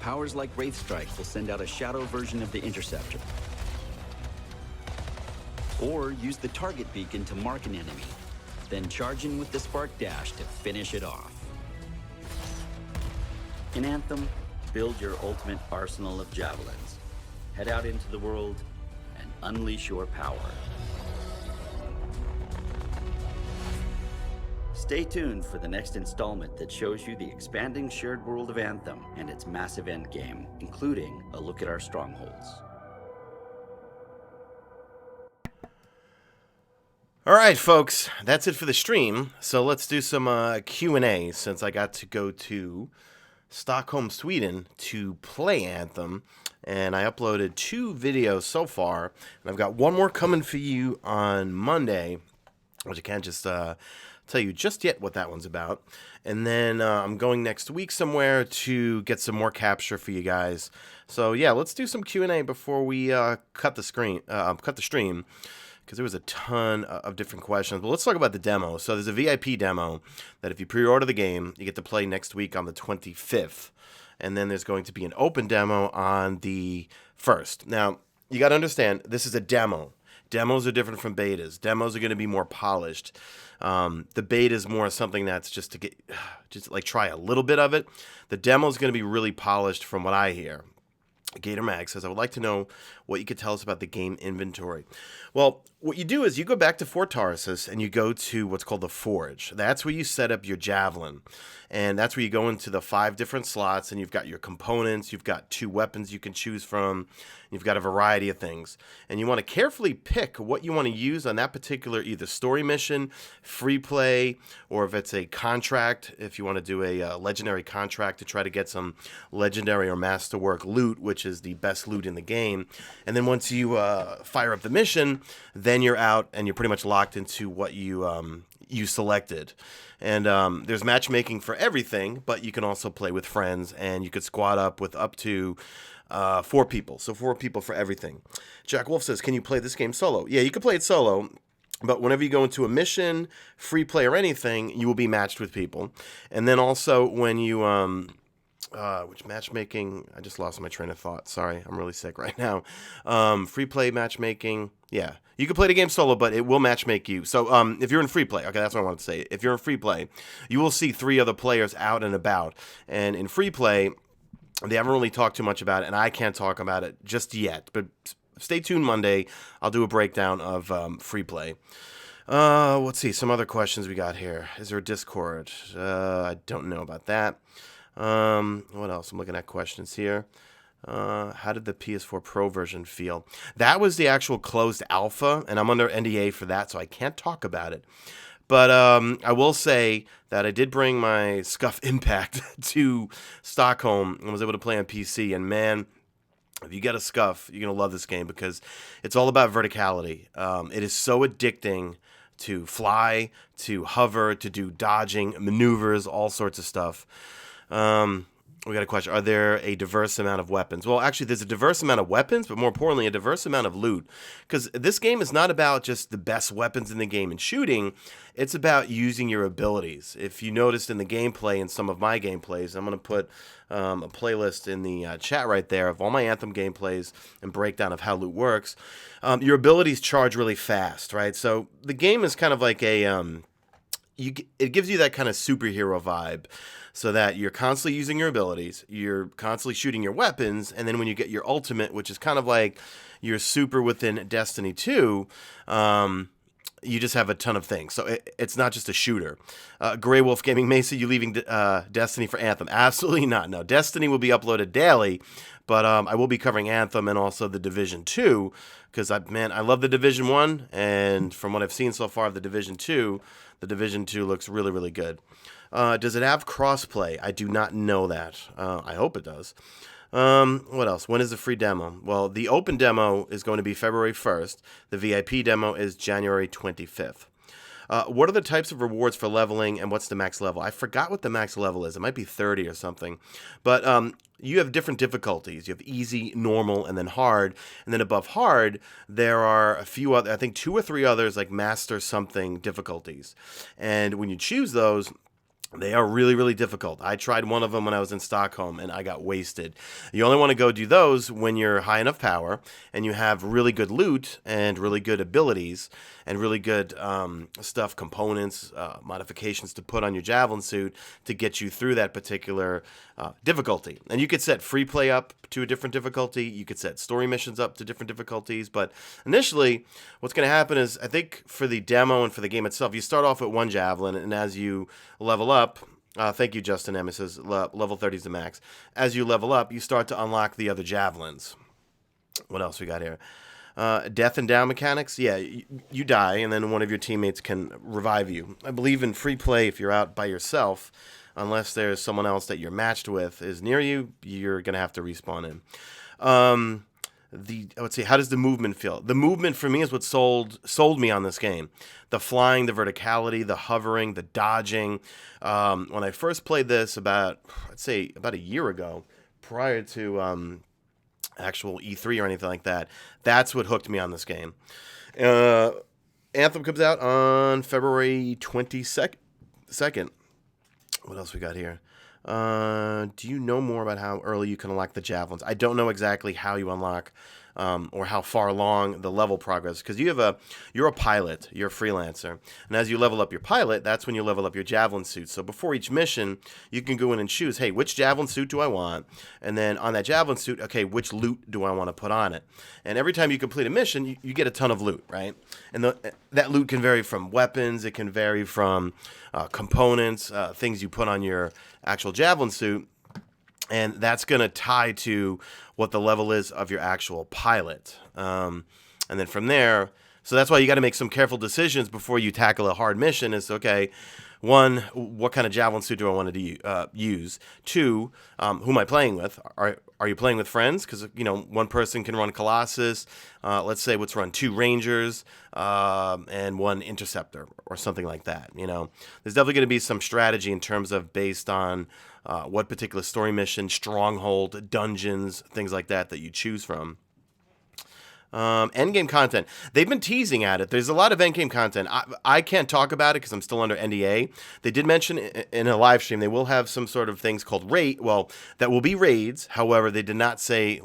Powers like Wraith Strike will send out a shadow version of the Interceptor. Or use the target beacon to mark an enemy, then charge in with the Spark Dash to finish it off. In Anthem, build your ultimate arsenal of javelins. Head out into the world and unleash your power. Stay tuned for the next installment that shows you the expanding shared world of Anthem and its massive endgame, including a look at our strongholds. All right, folks, that's it for the stream. So let's do some Q&A since I got to go to Stockholm, Sweden to play Anthem. And I uploaded 2 videos so far. And I've got one more coming for you on Monday, which I can't just tell you just yet what that one's about. And then I'm going next week somewhere to get some more capture for you guys. So yeah, let's do some Q&A before we cut the stream, because there was a ton of different questions. But let's talk about the demo. So there's a VIP demo that if you pre-order the game, you get to play next week on the 25th. And then there's going to be an open demo on the 1st. Now, you got to understand, this is a demo. Demos are different from betas. Demos are going to be more polished. The beta is more something that's just to get, just like try a little bit of it. The demo is going to be really polished from what I hear. Gator Mag says, I would like to know what you could tell us about the game inventory. Well, what you do is you go back to Fort Tarsus and you go to what's called the Forge. That's where you set up your javelin. And that's where you go into the 5 different slots and you've got your components, you've got 2 weapons you can choose from, you've got a variety of things. And you want to carefully pick what you want to use on that particular either story mission, free play, or if it's a contract, if you want to do a legendary contract to try to get some legendary or masterwork loot, which is the best loot in the game. And then once you fire up the mission, then you're out and you're pretty much locked into what you selected. And there's matchmaking for everything, but you can also play with friends and you could squad up with up to 4 people. So 4 people for everything. Jack Wolf says, can you play this game solo? Yeah, you can play it solo. But whenever you go into a mission, free play or anything, you will be matched with people. And then also when you, which matchmaking, I just lost my train of thought. Sorry, I'm really sick right now. Free play matchmaking, yeah. You can play the game solo, but it will matchmake you. So if you're in free play, okay, that's what I wanted to say. If you're in free play, you will see 3 other players out and about. And in free play, they haven't really talked too much about it, and I can't talk about it just yet. But stay tuned Monday. I'll do a breakdown of free play. Let's see. Some other questions we got here. Is there a Discord? I don't know about that. What else? I'm looking at questions here. How did the PS4 Pro version feel? That was the actual closed alpha, and I'm under NDA for that, so I can't talk about it. But I will say that I did bring my Scuff Impact to Stockholm and was able to play on PC. And man, if you get a Scuff, you're going to love this game because it's all about verticality. It is so addicting to fly, to hover, to do dodging, maneuvers, all sorts of stuff. We got a question. Are there a diverse amount of weapons? Well, actually, there's a diverse amount of weapons, but more importantly, a diverse amount of loot. Because this game is not about just the best weapons in the game and shooting. It's about using your abilities. If you noticed in the gameplay, in some of my gameplays, I'm going to put a playlist in the chat right there of all my Anthem gameplays and breakdown of how loot works. Your abilities charge really fast, right? So the game is kind of like a... it gives you that kind of superhero vibe, so that you're constantly using your abilities, you're constantly shooting your weapons, and then when you get your ultimate, which is kind of like your super within Destiny 2, you just have a ton of things. So it's not just a shooter. Grey Wolf Gaming, Mesa, you leaving Destiny for Anthem? Absolutely not. No, Destiny will be uploaded daily, but I will be covering Anthem and also the Division 2, because I love the Division 1, and from what I've seen so far of the Division 2 looks really, really good. Does it have crossplay? I do not know that. I hope it does. What else? When is the free demo? Well, the open demo is going to be February 1st. The VIP demo is January 25th. What are the types of rewards for leveling, and what's the max level? I forgot what the max level is. It might be 30 or something. But you have different difficulties. You have easy, normal, and then hard. And then above hard, there are a few other, I think 2 or 3 others, like master something difficulties. And when you choose those, they are really, really difficult. I tried one of them when I was in Stockholm, and I got wasted. You only want to go do those when you're high enough power, and you have really good loot, and really good abilities, and really good stuff, components, modifications to put on your Javelin suit to get you through that particular difficulty. And you could set free play up to a different difficulty. You could set story missions up to different difficulties. But initially, what's going to happen is, I think for the demo and for the game itself, you start off with 1 Javelin, and as you level up, thank you, Justin M. It says level 30 is the max. As you level up, you start to unlock the other Javelins. What else we got here? Death and down mechanics. Yeah, you die, and then one of your teammates can revive you. I believe in free play, if you're out by yourself, unless there's someone else that you're matched with is near you, you're going to have to respawn in. Let's see, how does the movement feel? The movement for me is what sold me on this game. The flying, the verticality, the hovering, the dodging. When I first played this about a year ago, prior to actual E3 or anything like that, that's what hooked me on this game. Anthem comes out on February 22nd. What else we got here? Do you know more about how early you can unlock the Javelins? I don't know exactly how you unlock or how far along the level progress, because you're a pilot, you're a freelancer, and as you level up your pilot, that's when you level up your Javelin suit. So before each mission, you can go in and choose, hey, which Javelin suit do I want? And then on that Javelin suit, okay, which loot do I want to put on it? And every time you complete a mission, you get a ton of loot, right? And that loot can vary from weapons, it can vary from components, things you put on your actual Javelin suit, and that's going to tie to what the level is of your actual pilot. And then from there, So that's why you got to make some careful decisions before you tackle a hard mission. Is okay. One, what kind of javelin suit do I want to use? Two, who am I playing with? Are you playing with friends? Because one person can run Colossus. Let's say let's run 2 Rangers and 1 Interceptor or something like that. There's definitely going to be some strategy in terms of based on what particular story mission, stronghold, dungeons, things like that you choose from. Endgame content. They've been teasing at it. There's a lot of endgame content. I can't talk about it because I'm still under NDA. They did mention in a live stream they will have some sort of things called raid. Well, that will be raids. However, they did not say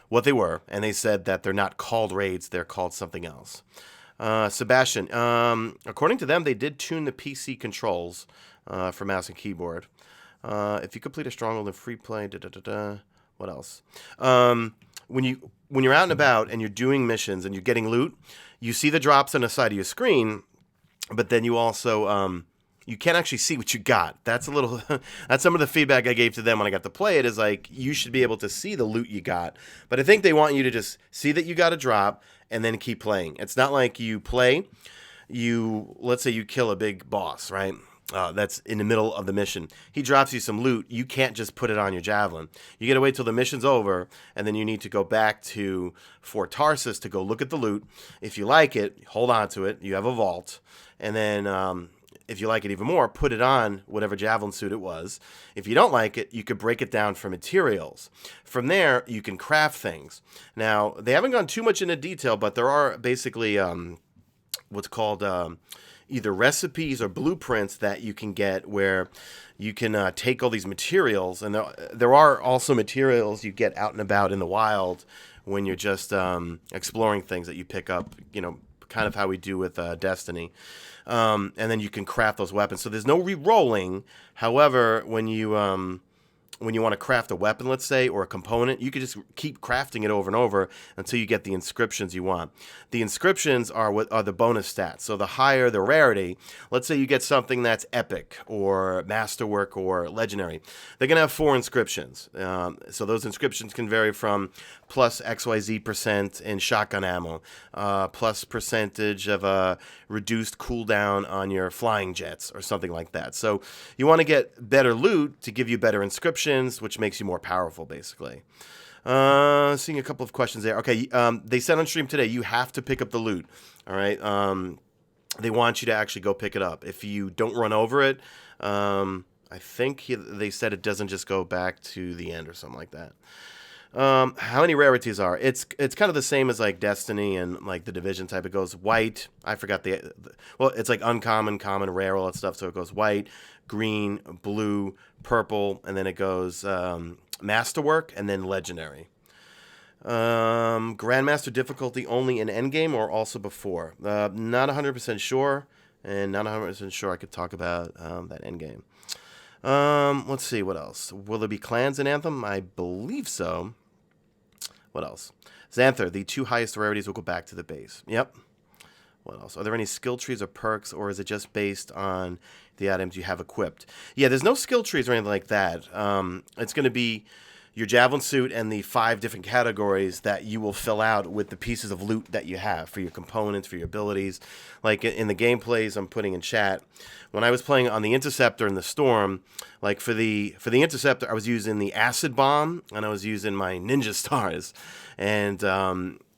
what they were, and they said that they're not called raids. They're called something else. Sebastian. According to them, they did tune the PC controls for mouse and keyboard. If you complete a stronghold in free play, what else? When you're out and about and you're doing missions and you're getting loot, you see the drops on the side of your screen, but then you also you can't actually see what you got. That's that's some of the feedback I gave to them when I got to play it. Is like you should be able to see the loot you got, but I think they want you to just see that you got a drop and then keep playing. It's not like you play, let's say you kill a big boss, right? That's in the middle of the mission. He drops you some loot. You can't just put it on your javelin. You got to wait till the mission's over, and then you need to go back to Fort Tarsus to go look at the loot. If you like it, hold on to it. You have a vault. And then if you like it even more, put it on whatever javelin suit it was. If you don't like it, you could break it down for materials. From there, you can craft things. Now, they haven't gone too much into detail, but there are basically what's called either recipes or blueprints that you can get where you can take all these materials, and there are also materials you get out and about in the wild when you're just exploring things that you pick up, kind of how we do with Destiny. And then you can craft those weapons. So there's no re-rolling. However, when you want to craft a weapon, let's say, or a component, you can just keep crafting it over and over until you get the inscriptions you want. The inscriptions are what are the bonus stats. So the higher the rarity, let's say you get something that's epic or masterwork or legendary, they're going to have 4 inscriptions. So those inscriptions can vary from plus XYZ% in shotgun ammo, plus percentage of a reduced cooldown on your flying jets or something like that. So you want to get better loot to give you better inscriptions, which makes you more powerful, basically. Seeing a couple of questions there. Okay, they said on stream today you have to pick up the loot. All right, they want you to actually go pick it up. If you don't run over it, I think they said it doesn't just go back to the end or something like that. How many rarities are? It's kind of the same as like Destiny and like the Division type. It goes white. I forgot well, it's like uncommon, common, rare, all that stuff. So it goes white, green, blue, purple, and then it goes Masterwork and then legendary. Grandmaster difficulty only in endgame or also before? Not 100% sure, and not 100% sure I could talk about that endgame. Let's see, what else? Will there be clans in Anthem? I believe so. What else? Xanther, the 2 highest rarities will go back to the base. Yep. What else? Are there any skill trees or perks, or is it just based on the items you have equipped? Yeah, there's no skill trees or anything like that. It's going to be your javelin suit and the 5 different categories that you will fill out with the pieces of loot that you have for your components, for your abilities. Like in the gameplays I'm putting in chat, when I was playing on the Interceptor and the Storm, like for the Interceptor, I was using the acid bomb and I was using my ninja stars, and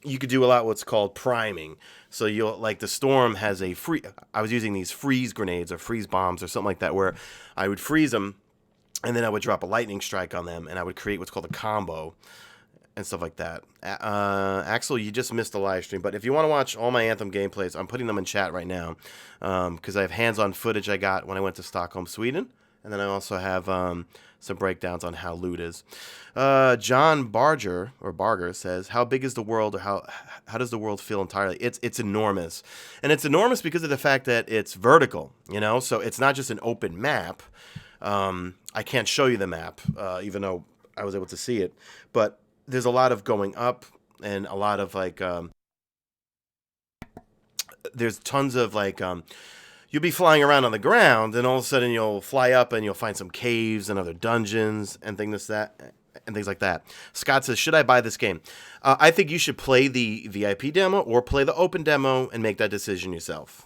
you could do a lot what's called priming. So you'll like the Storm has I was using these freeze grenades or freeze bombs or something like that, where I would freeze them, and then I would drop a lightning strike on them, and I would create what's called a combo and stuff like that. Axel, you just missed the live stream, but if you want to watch all my Anthem gameplays, I'm putting them in chat right now because I have hands-on footage I got when I went to Stockholm, Sweden, and then I also have some breakdowns on how loot is. John Barger says, "How big is the world, or how does the world feel entirely?" It's enormous, and it's enormous because of the fact that it's vertical. So it's not just an open map. I can't show you the map, even though I was able to see it. But there's a lot of going up and a lot of like, there's tons of like, you'll be flying around on the ground and all of a sudden you'll fly up and you'll find some caves and other dungeons and things like and things like that. Scott says, should I buy this game? I think you should play the VIP demo or play the open demo and make that decision yourself.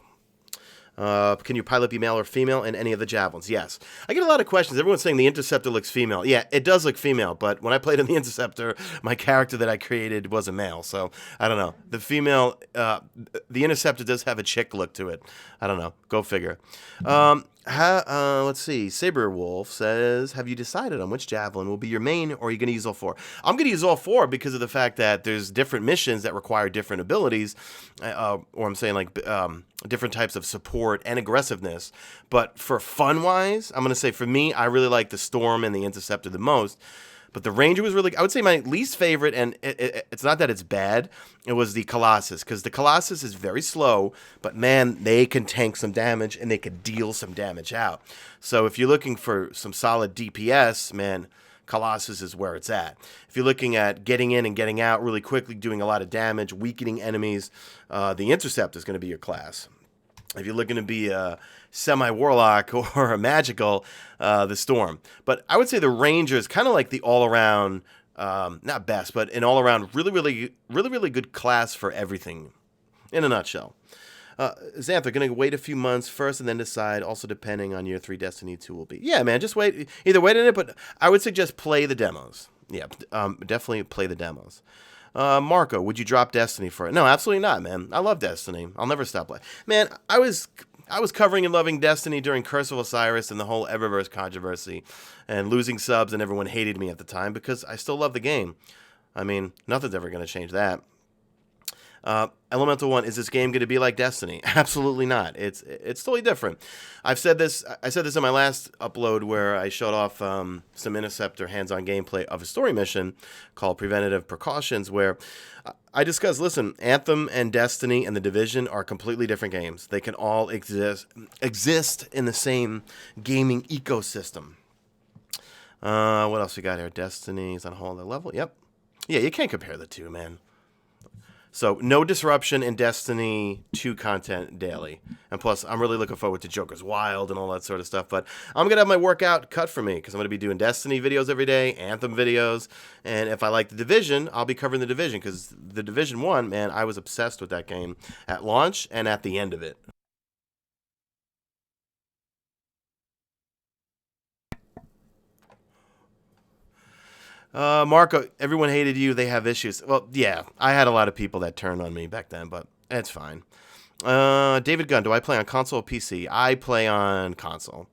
Can your pilot be male or female in any of the javelins? Yes. I get a lot of questions. Everyone's saying the Interceptor looks female. Yeah, it does look female, but when I played in the Interceptor, my character that I created was a male, so I don't know. The female, the Interceptor does have a chick look to it. I don't know. Go figure. Let's see. Saberwolf says, have you decided on which javelin will be your main, or are you going to use all four? I'm going to use all four because of the fact that there's different missions that require different abilities, or I'm saying like different types of support and aggressiveness. But for fun-wise, I'm going to say for me, I really like the Storm and the Interceptor the most. But the Ranger was really, I would say my least favorite, and it's not that it's bad, it was the Colossus. Because the Colossus is very slow, but man, they can tank some damage and they can deal some damage out. So if you're looking for some solid DPS, man, Colossus is where it's at. If you're looking at getting in and getting out really quickly, doing a lot of damage, weakening enemies, the Interceptor is going to be your class. If you're looking to be a semi-warlock or a magical, the Storm. But I would say the Ranger is kind of like the all-around, not best, but an all-around really good class for everything, in a nutshell. Xantha, going to wait a few months first and then decide, also depending on year 3 Destiny 2 will be. Yeah, man, just wait. Either wait on it, but I would suggest play the demos. Yeah, definitely play the demos. Marco, would you drop Destiny for it? No, absolutely not, man. I love Destiny. I'll never stop playing. Man, I was covering and loving Destiny during Curse of Osiris and the whole Eververse controversy and losing subs, and everyone hated me at the time because I still love the game. I mean, nothing's ever going to change that. Elemental One, is this game going to be like Destiny? Absolutely not. It's totally different. I said this in my last upload where I showed off some Interceptor hands-on gameplay of a story mission called Preventative Precautions, where I discussed, listen, Anthem and Destiny and The Division are completely different games. They can all exist in the same gaming ecosystem. What else we got here? Destiny's on a whole other level. Yep. Yeah, you can't compare the two, man. So, no disruption in Destiny 2 content daily. And plus, I'm really looking forward to Joker's Wild and all that sort of stuff. But I'm going to have my workout cut for me because I'm going to be doing Destiny videos every day, Anthem videos. And if I like The Division, I'll be covering The Division because The Division 1, man, I was obsessed with that game at launch and at the end of it. Marco, everyone hated you. They have issues. Well, yeah, I had a lot of people that turned on me back then, but it's fine. David Gunn, do I play on console or PC? I play on console.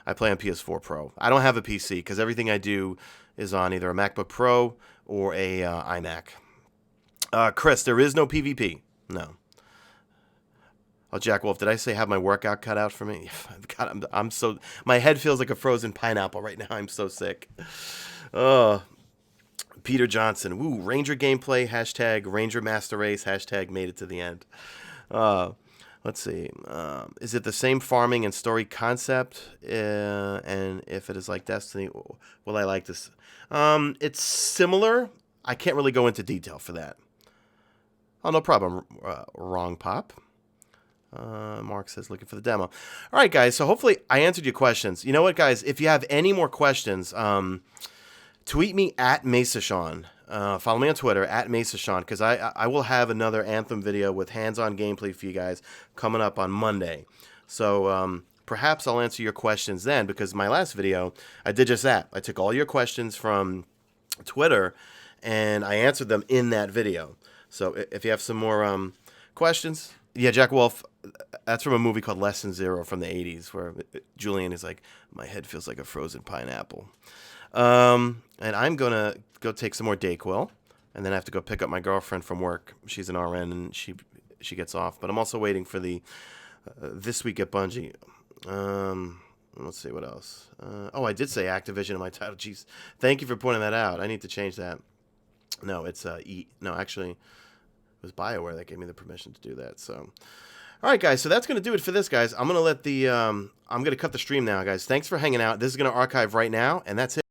I play on PS4 Pro. I don't have a PC because everything I do is on either a MacBook Pro or a iMac. Chris, there is no PvP. No. Oh, Jack Wolf, did I say have my workout cut out for me? God, I'm so... My head feels like a frozen pineapple right now. I'm so sick. Peter Johnson, woo, Ranger gameplay, hashtag Ranger Master Race, hashtag made it to the end. Let's see. Is it the same farming and story concept? And if it is like Destiny, will I like this? It's similar. I can't really go into detail for that. Oh, no problem. Wrong pop. Mark says looking for the demo. All right, guys. So hopefully I answered your questions. You know what, guys? If you have any more questions, tweet me at MesaSean. Follow me on Twitter at MesaSean because I will have another Anthem video with hands-on gameplay for you guys coming up on Monday. So perhaps I'll answer your questions then because my last video, I did just that. I took all your questions from Twitter and I answered them in that video. So if you have some more questions, yeah, Jack Wolf, that's from a movie called Lesson Zero from the 80s where Julian is like, my head feels like a frozen pineapple. And I'm going to go take some more Dayquil, and then I have to go pick up my girlfriend from work. She's an RN, and she gets off. But I'm also waiting for the This Week at Bungie. Let's see what else. Oh, I did say Activision in my title. Jeez, thank you for pointing that out. I need to change that. No, it's no, actually, it was BioWare that gave me the permission to do that. So, all right, guys. So that's going to do it for this, guys. I'm going to let the I'm going to cut the stream now, guys. Thanks for hanging out. This is going to archive right now, and that's it.